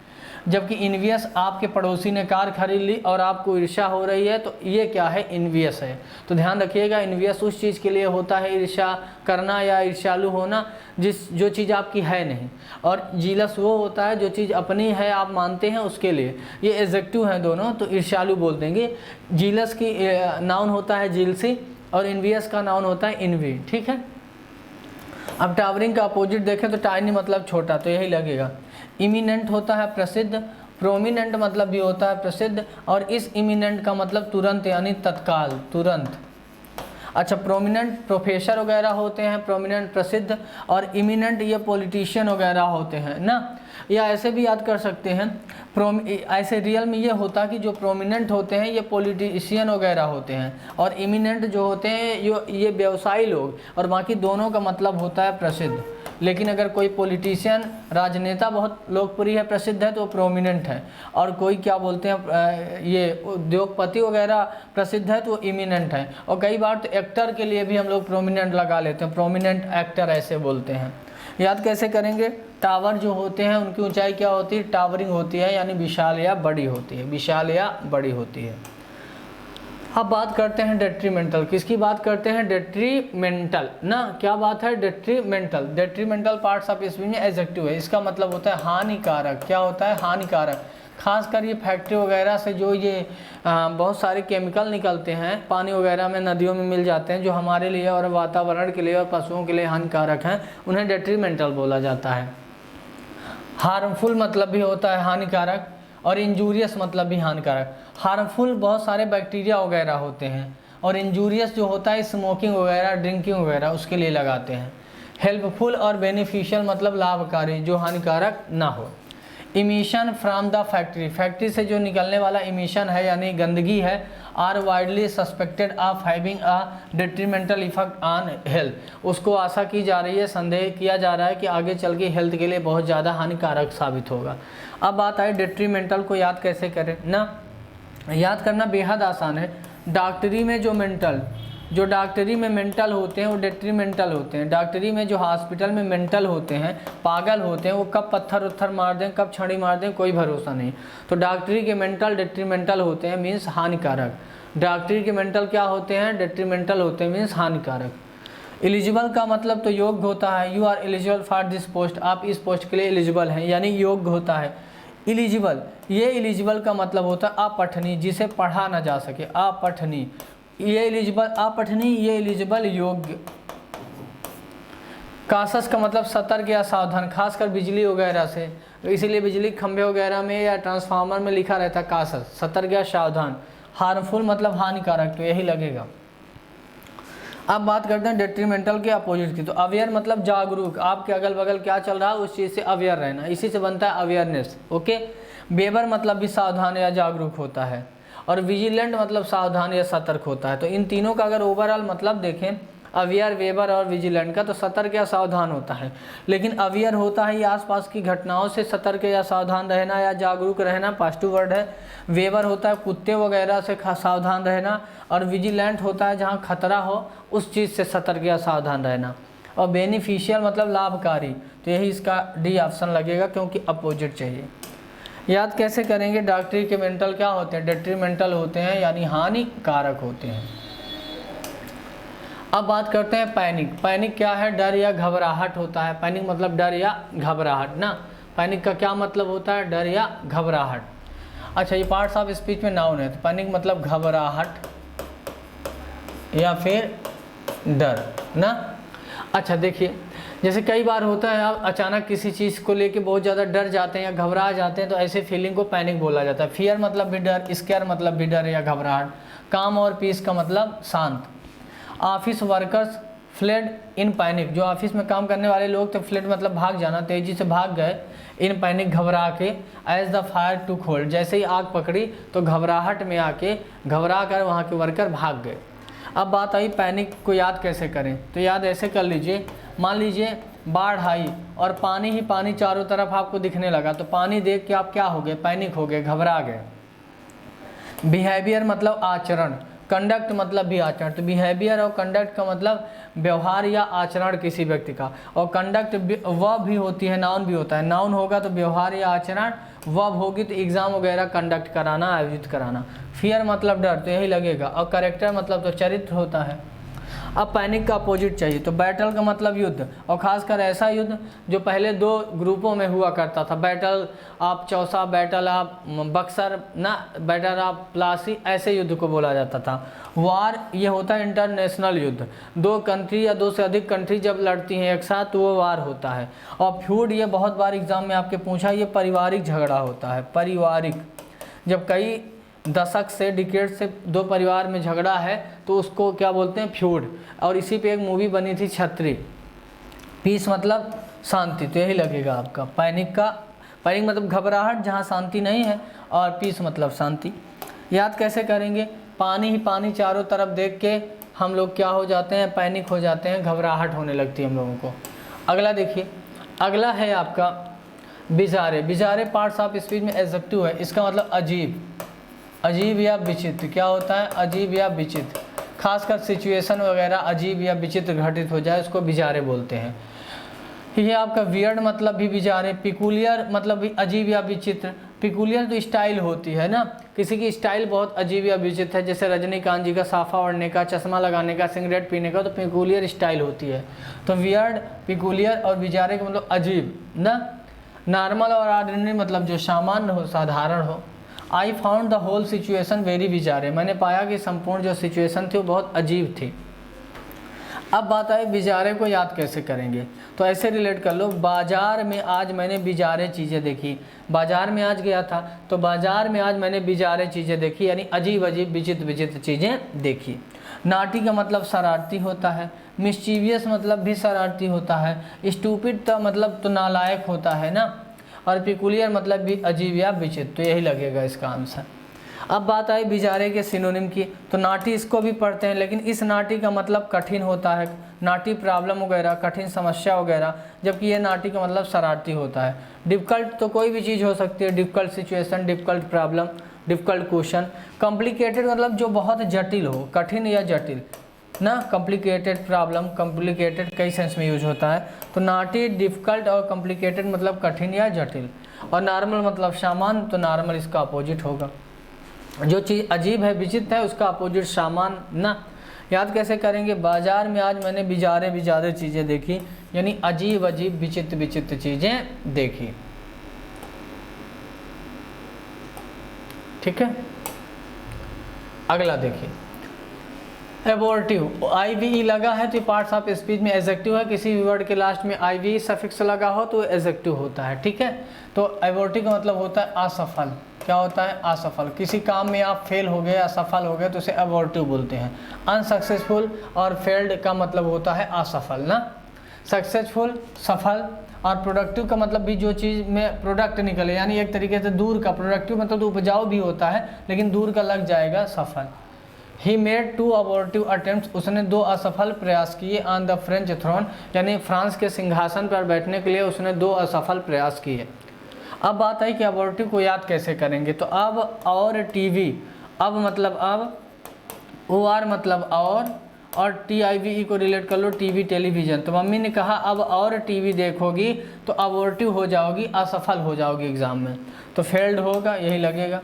जबकि इन्वियस आपके पड़ोसी ने कार खरीद ली और आपको ईर्ष्या हो रही है, तो ये क्या है, इन्वियस है। तो ध्यान रखिएगा, इन्वियस उस चीज़ के लिए होता है ईर्ष्या करना या ईर्ष्यालु होना जो चीज़ आपकी है नहीं, और जीलस वो होता है जो चीज़ अपनी है, आप मानते हैं उसके लिए। ये एडजेक्टिव हैं दोनों, तो ईर्ष्यालु बोल देंगे। जीलस की नाउन होता है जीलसी, और इन्वियस का नाउन होता है इन्वी। ठीक है। अब टावरिंग का अपोजिट देखें तो टाइनी मतलब छोटा, तो यही लगेगा। इमिनेंट होता है प्रसिद्ध, प्रोमिनेंट मतलब भी होता है प्रसिद्ध, और इस इमिनेंट का मतलब तुरंत यानी तत्काल, तुरंत। अच्छा, प्रोमिनेंट प्रोफेसर वगैरह होते हैं, प्रोमिनेंट प्रसिद्ध, और इमिनेंट ये पॉलिटिशियन वगैरह होते हैं ना। या ऐसे भी याद कर सकते हैं, ऐसे रियल में ये होता कि जो प्रोमिनेंट होते हैं ये पॉलिटिशियन वगैरह होते हैं, और इमिनेंट जो होते हैं ये व्यवसायी लोग, और बाकी दोनों का मतलब होता है प्रसिद्ध। लेकिन अगर कोई पॉलिटिशियन, राजनेता बहुत लोकप्रिय है, प्रसिद्ध है, तो प्रोमिनेंट है। और कोई क्या बोलते हैं, ये उद्योगपति वगैरह प्रसिद्ध है, तो इमिनेंट है। और कई बार तो एक्टर के लिए भी हम लोग प्रोमिनेंट लगा लेते हैं, प्रोमिनेंट एक्टर ऐसे बोलते हैं। याद कैसे करेंगे, टावर जो होते हैं उनकी ऊंचाई क्या होती है, टावरिंग होती है, यानी विशाल या बड़ी होती है, विशाल या बड़ी होती है। अब बात करते हैं डेट्रीमेंटल। किसकी बात करते हैं, डेट्रीमेंटल ना। क्या बात है, detrimental. Detrimental parts of speech में एडजेक्टिव है, इसका मतलब होता है हानिकारक। क्या होता है, हानिकारक। खासकर ये फैक्ट्री वगैरह से जो ये बहुत सारे केमिकल निकलते हैं पानी वगैरह में, नदियों में मिल जाते हैं, जो हमारे लिए और वातावरण के लिए और पशुओं के लिए हानिकारक हैं, उन्हें डेट्रीमेंटल बोला जाता है। हार्मफुल मतलब भी होता है हानिकारक, और इंजूरियस मतलब भी हानिकारक। हार्मफुल बहुत सारे बैक्टीरिया वगैरह होते हैं, और इंजूरियस जो होता है स्मोकिंग वगैरह, ड्रिंकिंग वगैरह, उसके लिए लगाते हैं। हेल्पफुल और बेनिफिशियल मतलब लाभकारी, जो हानिकारक ना हो। Emission from the factory, factory से जो निकलने वाला इमिशन है यानी गंदगी है, are widely suspected of having a detrimental effect on health, उसको आशा की जा रही है, संदेह किया जा रहा है कि आगे चल के हेल्थ के लिए बहुत ज़्यादा हानिकारक साबित होगा। अब बात आए डेट्रीमेंटल को याद कैसे करें ना। याद करना बेहद आसान है। डॉक्टरी में जो डॉक्टरी में मेंटल होते हैं वो डेट्रीमेंटल होते हैं। डॉक्टरी में जो हॉस्पिटल में मेंटल होते हैं, पागल होते हैं, वो कब पत्थर उत्थर मार दें, कब छड़ी मार दें, कोई भरोसा नहीं। तो डॉक्टरी के मेंटल डेट्रीमेंटल होते हैं, मीन्स हानिकारक। डॉक्टरी के मेंटल क्या होते हैं, डेट्रीमेंटल होते हैं, मीन्स हानिकारक। एलिजिबल का मतलब तो योग्य होता है, you are eligible for this post, आप इस पोस्ट के लिए एलिजिबल हैं, यानी योग्य होता है। एलिजिबल, ये एलिजिबल का मतलब होता है अपठनीय, जिसे पढ़ा ना जा सके, अपठनीय। ये एलिजिबल अपठनीय, ये एलिजिबल योग्य। कासस का मतलब सतर्क या सावधान, खासकर बिजली वगैरह से, इसीलिए बिजली खंभे वगैरह में या ट्रांसफार्मर में लिखा रहता है कासस, सतर्क या सावधान। हार्मफुल मतलब हानिकारक, तो यही लगेगा। अब बात करते हैं डेट्रीमेंटल के अपोजिट की। तो अवेयर मतलब जागरूक, आपके अगल बगल क्या चल रहा है उस चीज़ से अवेयर रहना, इसी से बनता है अवेयरनेस। ओके। बेबर मतलब भी सावधान या जागरूक होता है, और विजिलेंट मतलब सावधान या सतर्क होता है। तो इन तीनों का अगर ओवरऑल मतलब देखें अवियर, वेबर और विजिलेंट का। तो सतर्क या सावधान होता है, लेकिन अवियर होता है ये आसपास की घटनाओं से सतर्क या सावधान रहना या जागरूक रहना, पॉजिटिव वर्ड है। वेबर होता है कुत्ते वगैरह से सावधान रहना, और विजिलेंट होता है जहाँ खतरा हो उस चीज़ से सतर्क या सावधान रहना। और बेनिफिशियल मतलब लाभकारी, तो यही इसका डी ऑप्शन लगेगा क्योंकि अपोजिट चाहिए। याद कैसे करेंगे? डेट्रीमेंटल क्या होते हैं? डेट्रीमेंटल होते हैं यानी हानिकारक होते हैं। अब बात करते हैं पैनिक। पैनिक क्या है? डर या घबराहट होता है। पैनिक मतलब डर या घबराहट ना। पैनिक का क्या मतलब होता है? डर या घबराहट। अच्छा, ये पार्ट्स ऑफ स्पीच में नाउन है, तो पैनिक मतलब घबराहट या फिर डर ना। अच्छा देखिए, जैसे कई बार होता है आप अचानक किसी चीज़ को लेके बहुत ज़्यादा डर जाते हैं या घबरा जाते हैं, तो ऐसे फीलिंग को पैनिक बोला जाता है। फियर मतलब भी डर, स्केयर मतलब भी डर या घबराहट। काम और पीस का मतलब शांत। ऑफिस वर्कर्स फ्लेड इन पैनिक, जो ऑफिस में काम करने वाले लोग थे, फ्लेड मतलब भाग जाना, तेजी से भाग गए, इन पैनिक घबरा के, as the fire to hold, जैसे ही आग पकड़ी तो घबराहट में आके घबरा कर वहाँ के वर्कर भाग गए। अब बात आई पैनिक को याद कैसे करें, तो याद ऐसे कर लीजिए, मान लीजिए बाढ़ आई और पानी ही पानी चारों तरफ आपको दिखने लगा, तो पानी देख के आप क्या हो गए? पैनिक हो गए, घबरा गए। बिहेवियर मतलब आचरण, कंडक्ट मतलब भी आचरण, तो बिहेवियर और कंडक्ट का मतलब व्यवहार या आचरण किसी व्यक्ति का, और कंडक्ट वर्ब भी होती है, नाउन भी होता है। नाउन होगा तो व्यवहार या आचरण, वर्ब होगी तो एग्जाम वगैरह कंडक्ट कराना, आयोजित कराना। फियर मतलब डर, तो यही लगेगा, और कैरेक्टर मतलब तो चरित्र होता है। अब पैनिक का अपोजिट चाहिए, तो बैटल का मतलब युद्ध, और खासकर ऐसा युद्ध जो पहले दो ग्रुपों में हुआ करता था। Battle of Chausa, battle of Buxar ना, बैटल ऑफ प्लासी, ऐसे युद्ध को बोला जाता था। वार ये होता है इंटरनेशनल युद्ध, दो कंट्री या दो से अधिक कंट्री जब लड़ती हैं एक साथ तो वो वार होता है। और फ्यूड ये बहुत बार एग्जाम में आपके पूछा, ये पारिवारिक झगड़ा होता है। पारिवारिक, जब कई दशक से डिकेड से दो परिवार में झगड़ा है तो उसको क्या बोलते हैं? फ्यूड। और इसी पे एक मूवी बनी थी छतरी। पीस मतलब शांति, तो यही लगेगा आपका पैनिक का। पैनिक मतलब घबराहट जहाँ शांति नहीं है, और पीस मतलब शांति। याद कैसे करेंगे? पानी ही पानी चारों तरफ देख के हम लोग क्या हो जाते हैं? पैनिक हो जाते हैं, घबराहट होने लगती है हम लोगों को। अगला देखिए, अगला है आपका बिजारे। बिजारे पार्ट्स ऑफ स्पीच में एडजेक्टिव है, इसका मतलब अजीब, अजीब या विचित्र। क्या होता है? अजीब या विचित्र, खासकर सिचुएशन वगैरह अजीब या विचित्र घटित हो जाए उसको बिजारे बोलते हैं। ये आपका वियर्ड मतलब भी बिजारे। पिकुलियर मतलब भी अजीब या विचित्र। पिकुलियर तो स्टाइल होती है ना, किसी की स्टाइल बहुत अजीब या विचित्र है, जैसे रजनीकांत जी का साफा ओढ़ने का, चश्मा लगाने का, सिगरेट पीने का, तो पिकुलियर स्टाइल होती है। तो वियर्ड, पिकुलियर और बिजारे का मतलब अजीब ना। नॉर्मल और ऑर्डिनरी मतलब जो सामान्य हो, साधारण हो। I found the whole situation very bizarre, मैंने पाया कि संपूर्ण जो सिचुएशन थी वो बहुत अजीब थी। अब बात आई बिजारे को याद कैसे करेंगे, तो ऐसे रिलेट कर लो, बाजार में आज मैंने बिजारे चीज़ें देखी। बाजार में आज गया था तो बाजार में आज मैंने बिजारे चीज़ें देखी, यानी अजीब अजीब विचित्र विचित्र चीज़ें देखी। नाटी का मतलब शरारती होता है। मिस्चीवियस मतलब भी शरारती होता है। स्टूपिड का मतलब तो नालायक होता है ना। और पिकुलियर मतलब भी अजीब या विचित्र, तो यही लगेगा इसका आंसर। अब बात आई बिजारे के सिनोनिम की, तो नाटी इसको भी पढ़ते हैं, लेकिन इस नाटी का मतलब कठिन होता है, नाटी प्रॉब्लम वगैरह, कठिन समस्या वगैरह, जबकि ये नाटी का मतलब शरारती होता है। डिफ़िकल्ट तो कोई भी चीज़ हो सकती है, difficult situation, difficult problem, difficult question. Complicated मतलब जो बहुत जटिल हो, कठिन या जटिल ना। कॉम्प्लिकेटेड प्रॉब्लम, कॉम्प्लिकेटेड कई सेंस में यूज होता है। तो नाटी, डिफ़िकल्ट और कॉम्प्लिकेटेड मतलब कठिन या जटिल। और नॉर्मल मतलब सामान्य, तो नॉर्मल इसका अपोजिट होगा। जो चीज़ अजीब है, विचित्र है, उसका अपोजिट सामान्य ना। याद कैसे करेंगे? बाजार में आज मैंने बिजारे बिजारे चीज़ें देखी, यानी अजीब अजीब विचित्र विचित्र चीज़ें देखी। ठीक है, अगला देखिए, एबॉर्टिव। IVE लगा है तो पार्ट्स ऑफ स्पीच में एडजेक्टिव है, किसी भी वर्ड के लास्ट में IVE सफिक्स लगा हो तो एडजेक्टिव होता है। ठीक है, तो एबॉर्टिव का मतलब होता है असफल। क्या होता है? असफल। किसी काम में आप फेल हो गए, असफल हो गए, तो उसे एबॉर्टिव बोलते हैं। अनसक्सेसफुल और फेल्ड का मतलब होता है असफल ना। सक्सेसफुल सफल, और प्रोडक्टिव का मतलब भी जो चीज़ में प्रोडक्ट निकले, यानी एक तरीके से दूर का। प्रोडक्टिव मतलब तो उपजाऊ भी होता है, लेकिन दूर का लग जाएगा, सफल। ही मेड 2 अबॉर्टिव अटेम्प्ट्स, उसने 2 असफल प्रयास किए ऑन द फ्रेंच थ्रोन, यानी फ्रांस के सिंहासन पर बैठने के लिए उसने 2 असफल प्रयास किए। अब बात है कि अबॉर्टिव को याद कैसे करेंगे, तो अब और टीवी, अब मतलब अब, ओ आर मतलब और TIVE को रिलेट कर लो टीवी टेलीविज़न। तो मम्मी ने कहा अब और टीवी देखोगी तो अबॉर्टिव हो जाओगी, असफल हो जाओगी एग्ज़ाम में, तो फेल्ड होगा, यही लगेगा।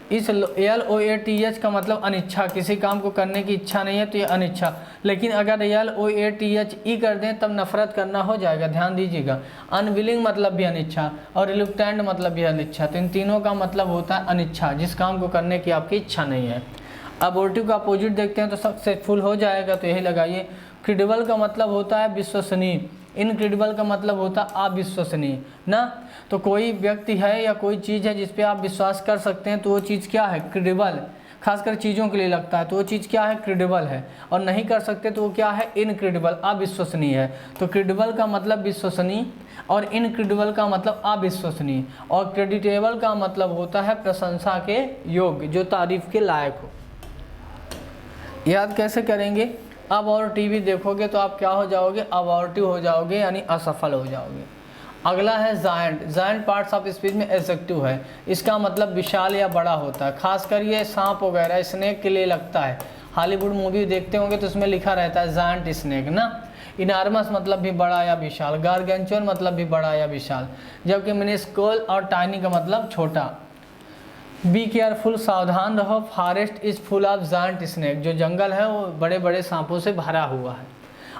इस LOATH का मतलब अनिच्छा, किसी काम को करने की इच्छा नहीं है तो ये अनिच्छा, लेकिन अगर LOATHE कर दें तब नफरत करना हो जाएगा, ध्यान दीजिएगा। अनविलिंग मतलब भी अनिच्छा और रिलुक्टेंट मतलब भी अनिच्छा, तो इन तीनों का मतलब होता है अनिच्छा, जिस काम को करने की आपकी इच्छा नहीं है। अबॉर्टिव का अपोजिट देखते हैं तो सक्सेसफुल हो जाएगा, तो यही लगाइए। क्रेडिबल का मतलब होता है विश्वसनीय, इनक्रेडिबल का मतलब होता है अविश्वसनीय ना। तो कोई व्यक्ति है या कोई चीज़ है जिस पे आप विश्वास कर सकते हैं तो वो चीज़ क्या है, क्रेडिबल। खासकर चीज़ों के लिए लगता है तो वो चीज़ क्या है, क्रेडिबल है। और नहीं कर सकते तो वो क्या है, इनक्रेडिबल, अविश्वसनीय है। तो क्रेडिबल का मतलब विश्वसनीय और इनक्रेडिबल का मतलब अविश्वसनीय, और क्रेडिटेबल का मतलब होता है प्रशंसा के योग्य, जो तारीफ के लायक हो। याद कैसे करेंगे, अब और टीवी देखोगे तो आप क्या हो जाओगे, अबॉर्टिव हो जाओगे, यानी असफल हो जाओगे। अगला है giant. Giant parts of speech में एडजेक्टिव है, इसका मतलब विशाल या बड़ा होता है। खासकर ये सांप वगैरह स्नेक के लिए लगता है। हॉलीवुड मूवी देखते होंगे तो उसमें लिखा रहता है जायंट स्नेक ना। इनार्मस मतलब भी बड़ा या विशाल, गारगेंचुअन मतलब भी बड़ा या विशाल, जबकि मिनिस्कल और टाइनी का मतलब छोटा। बी केयरफुल, सावधान रहो, forest is full of giant snake, जो जंगल है वो बड़े बड़े सांपों से भरा हुआ है।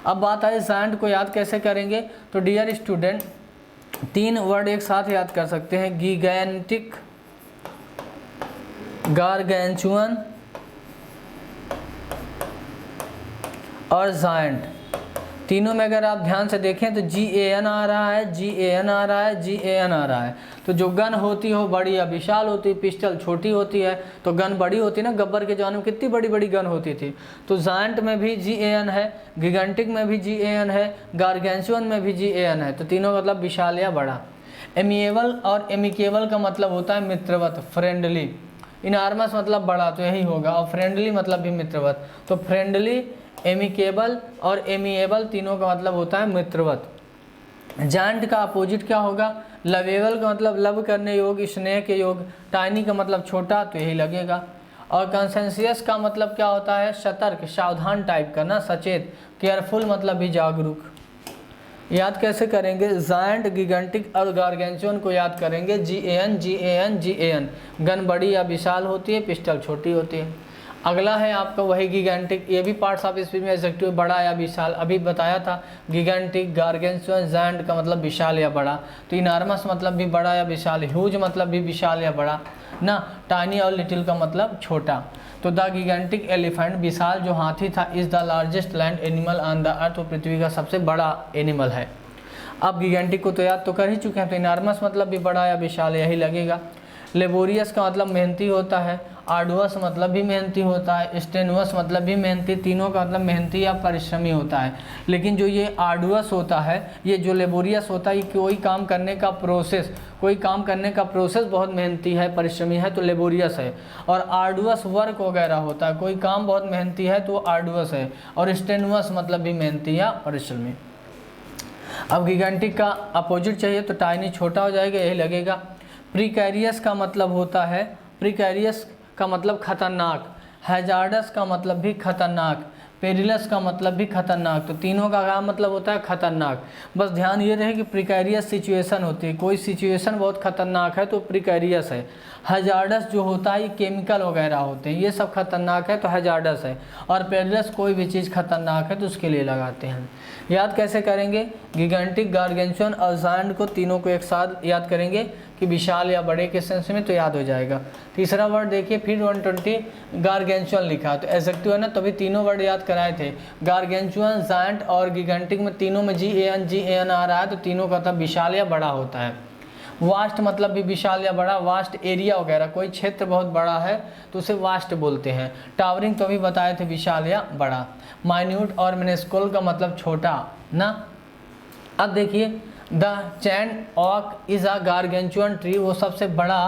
अब बात है जायंट को याद कैसे करेंगे, तो डियर स्टूडेंट 3 वर्ड एक साथ याद कर सकते हैं, गिगैंटिक, गारगेंचुअन और जायंट। तीनों में अगर आप ध्यान से देखें तो GAN आ रहा है, GAN आ रहा है, GAN आ रहा है। तो जो गन होती हो बड़ी या विशाल होती है, पिस्टल छोटी होती है, तो गन बड़ी होती है ना। गब्बर के जमाने में कितनी बड़ी बड़ी गन होती थी। तो जायंट में भी GAN है, गिगेंटिक में भी GAN है, गारगेंचुअन में भी GAN है। तो तीनों मतलब विशाल या बड़ा। एमिएबल और एमिकेबल का मतलब होता है मित्रवत, फ्रेंडली। इनार्मस मतलब बड़ा, तो यही होगा, और फ्रेंडली मतलब भी मित्रवत। तो फ्रेंडली, एमिकेबल और एमिएबल तीनों का मतलब होता है मित्रवत। जायंट का अपोजिट क्या होगा, लवेबल का मतलब लव करने योग्य, स्नेह के योग्य। टाइनी का मतलब छोटा, तो यही लगेगा। और कॉन्सेंसियस का मतलब क्या होता है, सतर्क, सावधान टाइप का ना, सचेत। केयरफुल मतलब भी जागरूक। याद कैसे करेंगे, जायंट, गिगेंटिक और गारगेंचुअन को याद करेंगे GAN, GAN, GAN। गन बड़ी या विशाल होती है, पिस्टल छोटी होती है। अगला है आपका वही गिगेंटिक, ये भी पार्ट्स ऑफ स्पीच में एडजेक्टिव, बड़ा या विशाल। अभी बताया था गिगेंटिक, गारगेंचुअन, जायंट का मतलब विशाल या बड़ा। तो इनार्मस मतलब भी बड़ा या विशाल, ह्यूज मतलब भी विशाल या बड़ा ना। टाइनी और लिटिल का मतलब छोटा। तो द गिगेंटिक एलिफेंट, विशाल जो हाथी था, is the largest land animal on the earth, तो पृथ्वी का सबसे बड़ा एनिमल है। अब गिगेंटिक को तो याद तो कर ही चुके हैं, तो इनार्मस मतलब भी बड़ा या विशाल, यही लगेगा। लेबोरियस का मतलब मेहनती होता है, आर्डुअस मतलब भी मेहनती होता है, स्टेनुअस मतलब भी मेहनती, तीनों का मतलब मेहनती या परिश्रमी होता है। लेकिन जो ये आर्डुअस होता है, ये जो लेबोरियस होता है, ये कोई काम करने का प्रोसेस, बहुत मेहनती है, परिश्रमी है, तो लेबोरियस है। और आर्डुअस वर्क वगैरह होता है, कोई काम बहुत मेहनती है तो आर्डुअस है। और स्टेनुअस मतलब भी मेहनती या परिश्रमी। अब गिगेंटिक का अपोजिट चाहिए तो टाइनी छोटा हो जाएगा, यही लगेगा। प्रिकैरियस का मतलब होता है, प्रिकैरियस का मतलब खतरनाक, हैजार्डस का मतलब भी खतरनाक, पेरिलस का मतलब भी खतरनाक। तो तीनों का क्या मतलब होता है, खतरनाक। बस ध्यान ये रहे कि प्रिकैरियस सिचुएशन होती है, कोई सिचुएशन बहुत खतरनाक है तो प्रिकैरियस है। हैजार्डस जो होता है ये केमिकल वगैरह होते हैं, ये सब खतरनाक है तो हैजार्डस है। और पेरिलस कोई भी चीज़ खतरनाक है तो उसके लिए लगाते हैं। याद कैसे करेंगे, गिगेंटिक, गारगेंचुअन और जायंट को तीनों को एक साथ याद करेंगे कि विशाल या बड़े के सेंस में, तो याद हो जाएगा। तीसरा वर्ड देखिए, फिर 120 गारगेंचुअन लिखा, तो एडजेक्टिव है ना, तभी तीनों वर्ड याद कराए थे। गारगेंचुअन, जायंट और गिगेंटिक में तीनों में GAN आ रहा है, तो तीनों का मतलब विशाल या बड़ा होता है। वास्ट मतलब भी विशाल या बड़ा, वास्ट एरिया वगैरह, कोई क्षेत्र बहुत बड़ा है तो उसे वास्ट बोलते हैं। टावरिंग तो अभी बताए थे, विशाल या बड़ा। माइन्यूट और मिनिस्कुल का मतलब छोटा ना। अब देखिए, द चैन ऑक इज़ अ गारगेंचुअन ट्री, वो सबसे बड़ा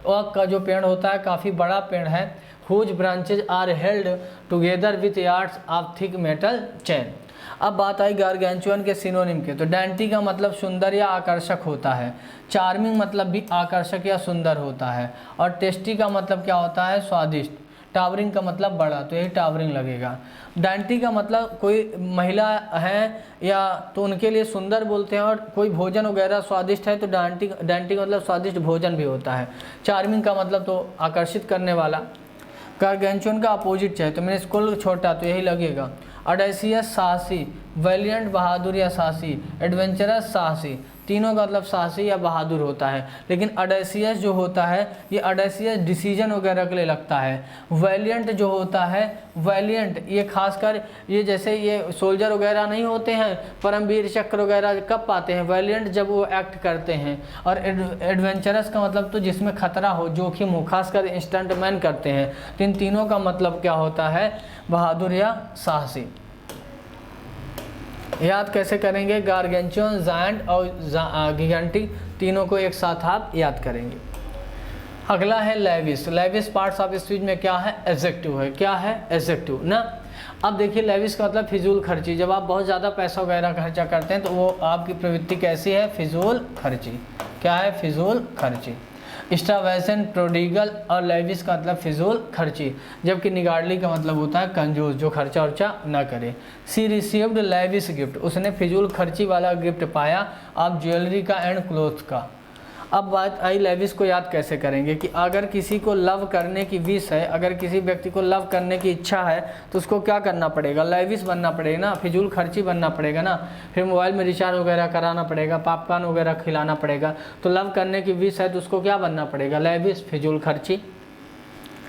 ओक का जो पेड़ होता है काफ़ी बड़ा पेड़ है। Huge branches are held together with yards of thick metal chain. अब बात आई गारगेंचुअन के सिनोनिम के, तो डैंटी का मतलब सुंदर या आकर्षक होता है, चार्मिंग मतलब भी आकर्षक या सुंदर होता है, और टेस्टी का मतलब क्या होता है, स्वादिष्ट, टावरिंग का मतलब बड़ा, तो यही टावरिंग लगेगा। डैंटी का मतलब कोई महिला है या तो उनके लिए सुंदर बोलते हैं, और कोई भोजन वगैरह स्वादिष्ट है तो डैंटी का मतलब स्वादिष्ट भोजन भी होता है। चार्मिंग का मतलब तो आकर्षित करने वाला। गारगेंचुअन का अपोजिट चाहिए तो मैंने इसको छोटा, तो यही लगेगा। ऑडेसियस साहसी, वैलियंट बहादुर या साहसी, एडवेंचरस साहसी, तीनों का मतलब साहसी या बहादुर होता है। लेकिन ऑडेसियस जो होता है ये ऑडेसियस डिसीजन वगैरह के लिए लगता है। वैलियंट जो होता है, वैलियंट ये खासकर ये जैसे ये सोल्जर वगैरह नहीं होते हैं, परमवीर चक्र वगैरह कब पाते हैं, वैलियंट जब वो एक्ट करते हैं। और एडवेंचरस का मतलब तो जिसमें खतरा हो, जोखिम हो, खासकर इंस्टेंट मैन करते हैं। तो इन तीनों का मतलब क्या होता है, बहादुर या साहसी। याद कैसे करेंगे, गारगेंचुअन, जायंट और गिगेंटिक, तीनों को एक साथ आप याद करेंगे। अगला है lavish. Lavish parts of speech में क्या है, एडजेक्टिव है। क्या है, एडजेक्टिव ना। अब देखिए लेविस का मतलब फिजूल खर्ची, जब आप बहुत ज़्यादा पैसा वगैरह खर्चा करते हैं तो वो आपकी प्रवृत्ति कैसी है, फिजूल खर्ची। क्या है, फिजूल खर्ची। एक्स्ट्रावेगेंट, प्रोडिगल और लेविस का मतलब फिजूल खर्ची, जबकि निगार्डली का मतलब होता है कंजूस, जो खर्चा वर्चा ना करे। सी रिसीव्ड लेविस गिफ्ट, उसने फिजूल खर्ची वाला गिफ्ट पाया, आप ज्वेलरी का एंड क्लोथ का। अब बात आई लेविस को याद कैसे करेंगे, कि अगर किसी को लव करने की विश है, अगर किसी व्यक्ति को लव करने की इच्छा है तो उसको क्या करना पड़ेगा, लेविस बनना पड़ेगा ना, फिजूल खर्ची बनना पड़ेगा ना। फिर मोबाइल में रिचार्ज वगैरह कराना पड़ेगा, पॉपकॉर्न वगैरह खिलाना पड़ेगा। तो लव करने की विश है तो उसको क्या बनना पड़ेगा, लेविस, फिजूल खर्ची।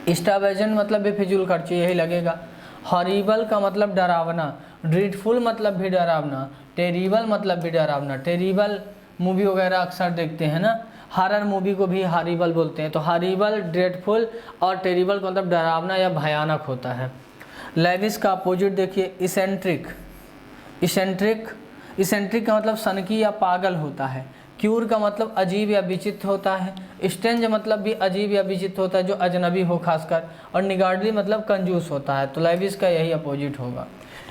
एक्स्ट्रावेगेंट मतलब भी फिजूल खर्ची, यही लगेगा। हॉरिबल का मतलब डरावना, ड्रीडफुल मतलब भी डरावना, टेरिबल मतलब भी डरावना। टेरिबल मूवी वगैरह अक्सर देखते हैं ना, हॉरर मूवी को भी हॉरिबल बोलते हैं। तो हॉरिबल, ड्रेडफुल और टेरिबल का मतलब डरावना या भयानक होता है। लेविस का अपोजिट देखिए, इसेंट्रिक। इसेंट्रिक का मतलब सनकी या पागल होता है। क्यूर का मतलब अजीब या विचित्र होता है। स्ट्रेंज मतलब भी अजीब या विचित्र होता है, जो अजनबी हो खासकर। और निगार्डली मतलब कंजूस होता है। तो लेविस का यही अपोजिट होगा।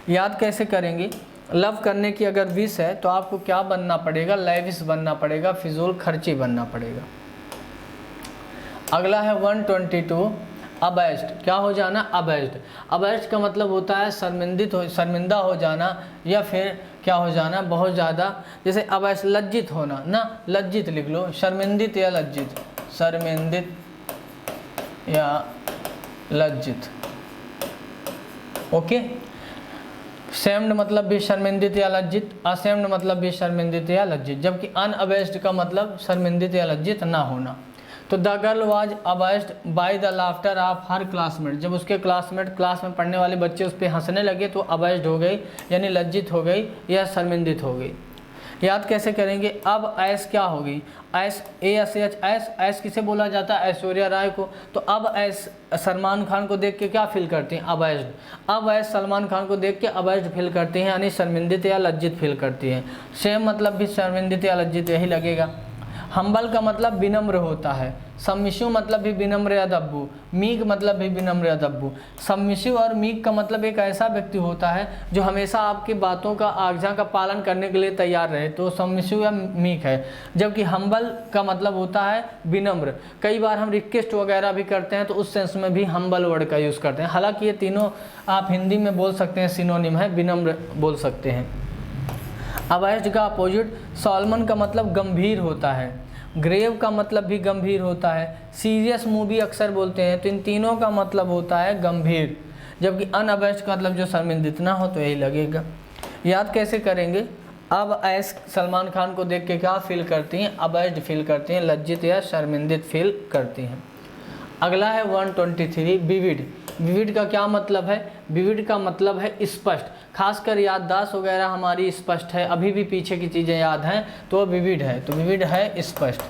याद कैसे करेंगे, लव करने की अगर विश है तो आपको क्या बनना पड़ेगा, लेविस बनना पड़ेगा, फिजूल खर्ची बनना पड़ेगा। अगला है 122, अबैस्ड। क्या हो जाना, अबैस्ड। अबैस्ड का मतलब होता है शर्मिंदा हो जाना, या फिर क्या हो जाना, बहुत ज़्यादा। जैसे अबैस्ड, लज्जित होना ना, लज्जित लिख लो, शर्मिंदित या लज्जित, शर्मिंदित या लज्जित। ओके। सेम्ड मतलब भी शर्मिंदित या लज्जित, असेम्ड मतलब भी शर्मिंदित या लज्जित, जबकि अनअबैस्ड का मतलब शर्मिंदित या लज्जित ना होना। तो the girl was abashed by the laughter of her classmate, जब उसके क्लास में पढ़ने वाले बच्चे उस पर हंसने लगे तो अबैस्ड हो गई, यानी लज्जित हो गई या शर्मिंदित हो गई। याद कैसे करेंगे, अब ऐस क्या होगी, ऐस, ASH, ऐस किसे बोला जाता है, ऐश्वर्या राय को। तो अब ऐस सलमान खान को देख के क्या फील करती हैं, अबैस्ड। अब ऐस सलमान खान को देख के अबैस्ड फील करती हैं, यानी शर्मिंदित या लज्जित फील करती हैं। सेम मतलब भी शर्मिंदित या लज्जित यही लगेगा। हम्बल का मतलब विनम्र होता है। सबमिसिव मतलब भी विनम्र या दब्बू। मीक मतलब भी विनम्र या दब्बू। सबमिसिव और मीक का मतलब एक ऐसा व्यक्ति होता है जो हमेशा आपकी बातों का, आज्ञा का पालन करने के लिए तैयार रहे, तो सबमिसिव या मीक है। जबकि हम्बल का मतलब होता है विनम्र। कई बार हम रिक्वेस्ट वगैरह भी करते हैं तो उस सेंस में भी हम्बल वर्ड का यूज़ करते हैं। हालांकि ये तीनों आप हिंदी में बोल सकते हैं, सिनोनिम है, विनम्र बोल सकते हैं। अबैस्ड का अपोजिट, सॉलमन का मतलब गंभीर होता है। ग्रेव का मतलब भी गंभीर होता है। सीरियस मूवी अक्सर बोलते हैं, तो इन तीनों का मतलब होता है गंभीर। जबकि अनअबैस्ड का मतलब जो शर्मिंदित ना हो, तो यही लगेगा। याद कैसे करेंगे, अब ऐस सलमान खान को देख के क्या फील करती हैं, अबैस्ड फील करती हैं, लज्जित या शर्मिंदित फील करती हैं। अगला है 123, विविड। विविड का क्या मतलब है, विविड का मतलब है स्पष्ट। खासकर याददाश्त वगैरह हमारी स्पष्ट है, अभी भी पीछे की चीज़ें याद हैं तो विविड है। तो विविड है स्पष्ट,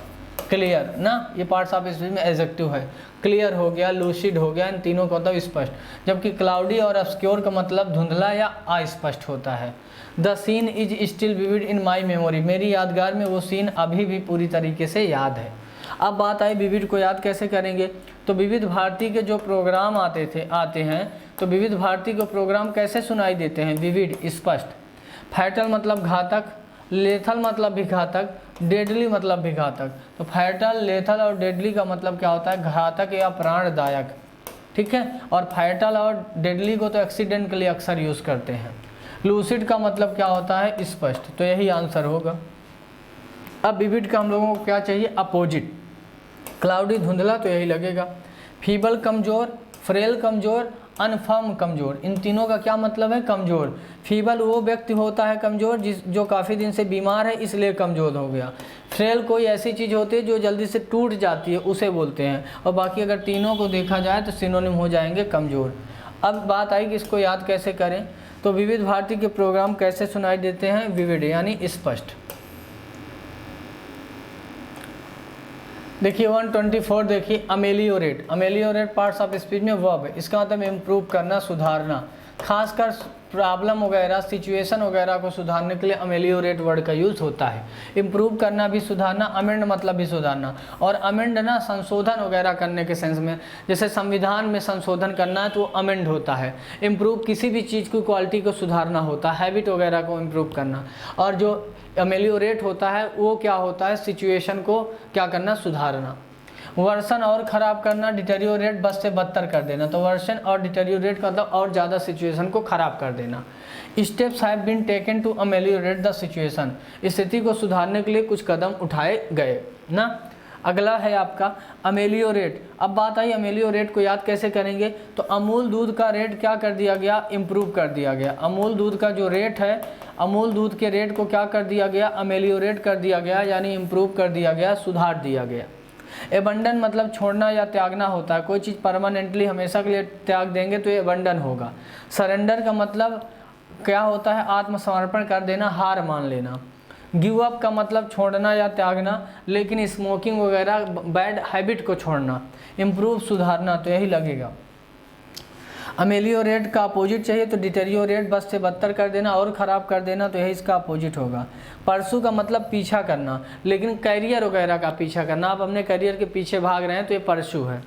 क्लियर ना। ये पार्ट्स ऑफ स्पीच में एडजेक्टिव है। क्लियर हो गया, लूसिड हो गया, इन तीनों का मतलब स्पष्ट। जबकि क्लाउडी और ऑब्स्क्योर का मतलब धुंधला या अस्पष्ट होता है। The scene is still vivid in my memory, मेरी यादगार में वो सीन अभी भी पूरी तरीके से याद है। अब बात आई विविड को याद कैसे करेंगे, तो विविध भारती के जो प्रोग्राम आते हैं तो विविध भारती के प्रोग्राम कैसे सुनाई देते हैं? विविध, स्पष्ट। फैटल मतलब घातक, लेथल मतलब भी घातक, डेडली मतलब भी घातक। तो फैटल, लेथल और डेडली का मतलब क्या होता है? घातक या प्राणदायक, ठीक है। और फैटल और डेडली को तो एक्सीडेंट के लिए अक्सर यूज़ करते हैं। लूसिड का मतलब क्या होता है? स्पष्ट। तो यही आंसर होगा। अब विविड का हम लोगों को क्या चाहिए? अपोजिट। क्लाउडी धुंधला, तो यही लगेगा। फीबल कमज़ोर, फ्रेल कमज़ोर, अनफर्म कमज़ोर, इन तीनों का क्या मतलब है? कमज़ोर। फीबल वो व्यक्ति होता है कमज़ोर जो काफ़ी दिन से बीमार है इसलिए कमज़ोर हो गया। फ्रेल कोई ऐसी चीज़ होती है जो जल्दी से टूट जाती है, उसे बोलते हैं। और बाकी अगर तीनों को देखा जाए तो सिनोनिम हो जाएंगे कमज़ोर। अब बात आई कि इसको याद कैसे करें। तो विविध भारती के प्रोग्राम कैसे सुनाई देते हैं? विविड यानी स्पष्ट। देखिए 124 देखिए, अमेलियोरेट। अमेलियोरेट पार्ट्स ऑफ स्पीच में वर्ब है, इसका मतलब इम्प्रूव करना, सुधारना। खासकर प्रॉब्लम वगैरह, सिचुएशन वगैरह को सुधारने के लिए अमेलियोरेट वर्ड का यूज़ होता है। इम्प्रूव करना भी सुधारना, अमेंड मतलब भी सुधारना। और अमेंड ना संशोधन वगैरह करने के सेंस में, जैसे संविधान में संशोधन करना है तो अमेंड होता है। इम्प्रूव किसी भी चीज़ की क्वालिटी को सुधारना होता है, हैबिट वगैरह को इम्प्रूव करना। और जो अमेलियोरेट होता है वो क्या होता है? सिचुएशन को क्या करना? सुधारना। वर्सन और ख़राब करना, डिटेरियोरेट बस से बदतर कर देना। तो वर्सन और डिटेरियोरेट का मतलब और ज़्यादा सिचुएशन को ख़राब कर देना। Steps have been taken to ameliorate the situation, स्थिति को सुधारने के लिए कुछ कदम उठाए गए ना। अगला है आपका अमेलियोरेट। अब बात आई अमेलियोरेट को याद कैसे करेंगे? तो अमूल दूध का रेट क्या कर दिया गया? इम्प्रूव कर दिया गया। अमूल दूध का जो रेट है, अमूल दूध के रेट को क्या कर दिया गया? अमेलियोरेट कर दिया गया, यानी इम्प्रूव कर दिया गया, सुधार दिया गया। एबंडन मतलब छोड़ना या त्यागना होता है। कोई चीज़ परमानेंटली हमेशा के लिए त्याग देंगे तो ये एबंडन होगा। सरेंडर का मतलब क्या होता है? आत्मसमर्पण कर देना, हार मान लेना। गिव अप का मतलब छोड़ना या त्यागना, लेकिन स्मोकिंग वगैरह बैड हैबिट को छोड़ना। इम्प्रूव सुधारना, तो यही लगेगा। अमेलियोरेट का अपोजिट चाहिए तो डिटेरियोरेट बस से बदतर कर देना और ख़राब कर देना, तो यही इसका अपोजिट होगा। परसू का मतलब पीछा करना, लेकिन कैरियर वगैरह का पीछा करना। आप अपने करियर के पीछे भाग रहे हैं तो ये परसू है।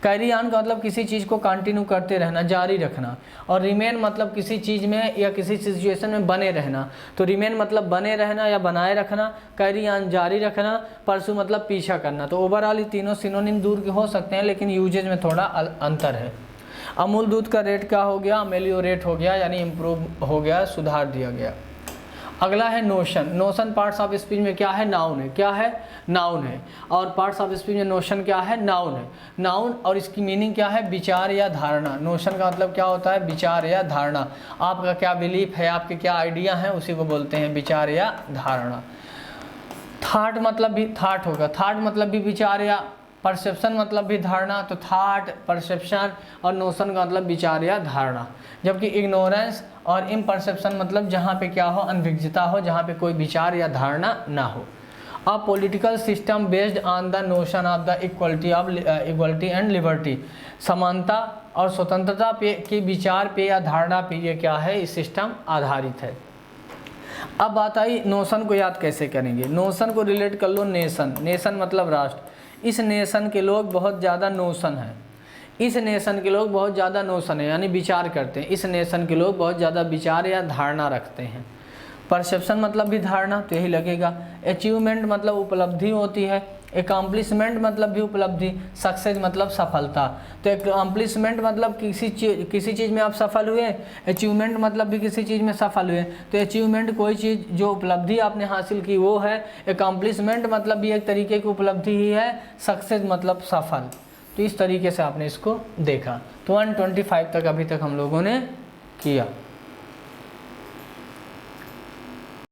कैरी ऑन का मतलब किसी चीज़ को कंटिन्यू करते रहना, जारी रखना। और रिमेन मतलब किसी चीज़ में या किसी सिचुएशन में बने रहना। तो रिमेन मतलब बने रहना या बनाए रखना, कैरी ऑन जारी रखना, परसू मतलब पीछा करना। तो ओवरऑल ये तीनों सिनोनिम दूर के हो सकते हैं, लेकिन यूजेज में थोड़ा अंतर है। अमूल दूध का रेट क्या हो गया? अमेलियोरेट हो गया, यानी इम्प्रूव हो गया, सुधार दिया गया। अगला है notion. Notion parts of speech में क्या है? नाउन है। क्या है? नाउन है। और पार्ट्स ऑफ स्पीच में नोशन क्या है? नाउन है। नाउन और इसकी मीनिंग क्या है? विचार या धारणा। नोशन का मतलब क्या होता है? विचार या धारणा। आपका क्या बिलीफ है, आपके क्या आइडिया हैं, उसी को बोलते हैं विचार या धारणा। थाट मतलब भी थाट होगा। थाट मतलब भी विचार या परसेप्शन मतलब भी धारणा। तो थाट, परसेप्शन और नोशन का मतलब विचार या धारणा। जबकि इग्नोरेंस और इम्परसेप्शन मतलब जहाँ पे क्या हो? अनभिज्ञता हो, जहाँ पे कोई विचार या धारणा ना हो। A political system based on the notion of the equality and liberty. समानता और स्वतंत्रता पे के विचार पे या धारणा पे ये क्या है? इस सिस्टम आधारित है। अब बात आई नोशन को याद कैसे करेंगे। नोशन को रिलेट कर लो नेशन। नेशन मतलब राष्ट्र। इस नेशन के लोग बहुत ज़्यादा नोशन है। इस नेशन के लोग बहुत ज़्यादा नोशन है, यानी विचार करते हैं। इस नेशन के लोग बहुत ज़्यादा विचार या धारणा रखते हैं। परसेप्शन मतलब भी धारणा, तो यही लगेगा। अचीवमेंट मतलब उपलब्धि होती है। एकम्प्लिशमेंट मतलब भी उपलब्धि। सक्सेस मतलब सफलता। तो एकम्प्लिशमेंट मतलब किसी चीज़ में आप सफल हुए। अचीवमेंट मतलब भी किसी चीज़ में सफल हुए। तो अचीवमेंट कोई चीज़ जो उपलब्धि आपने हासिल की वो है। एकम्प्लिशमेंट मतलब भी एक तरीके की उपलब्धि ही है। सक्सेस मतलब सफल। तो इस तरीके से आपने इसको देखा। तो 125 तक अभी तक हम लोगों ने किया।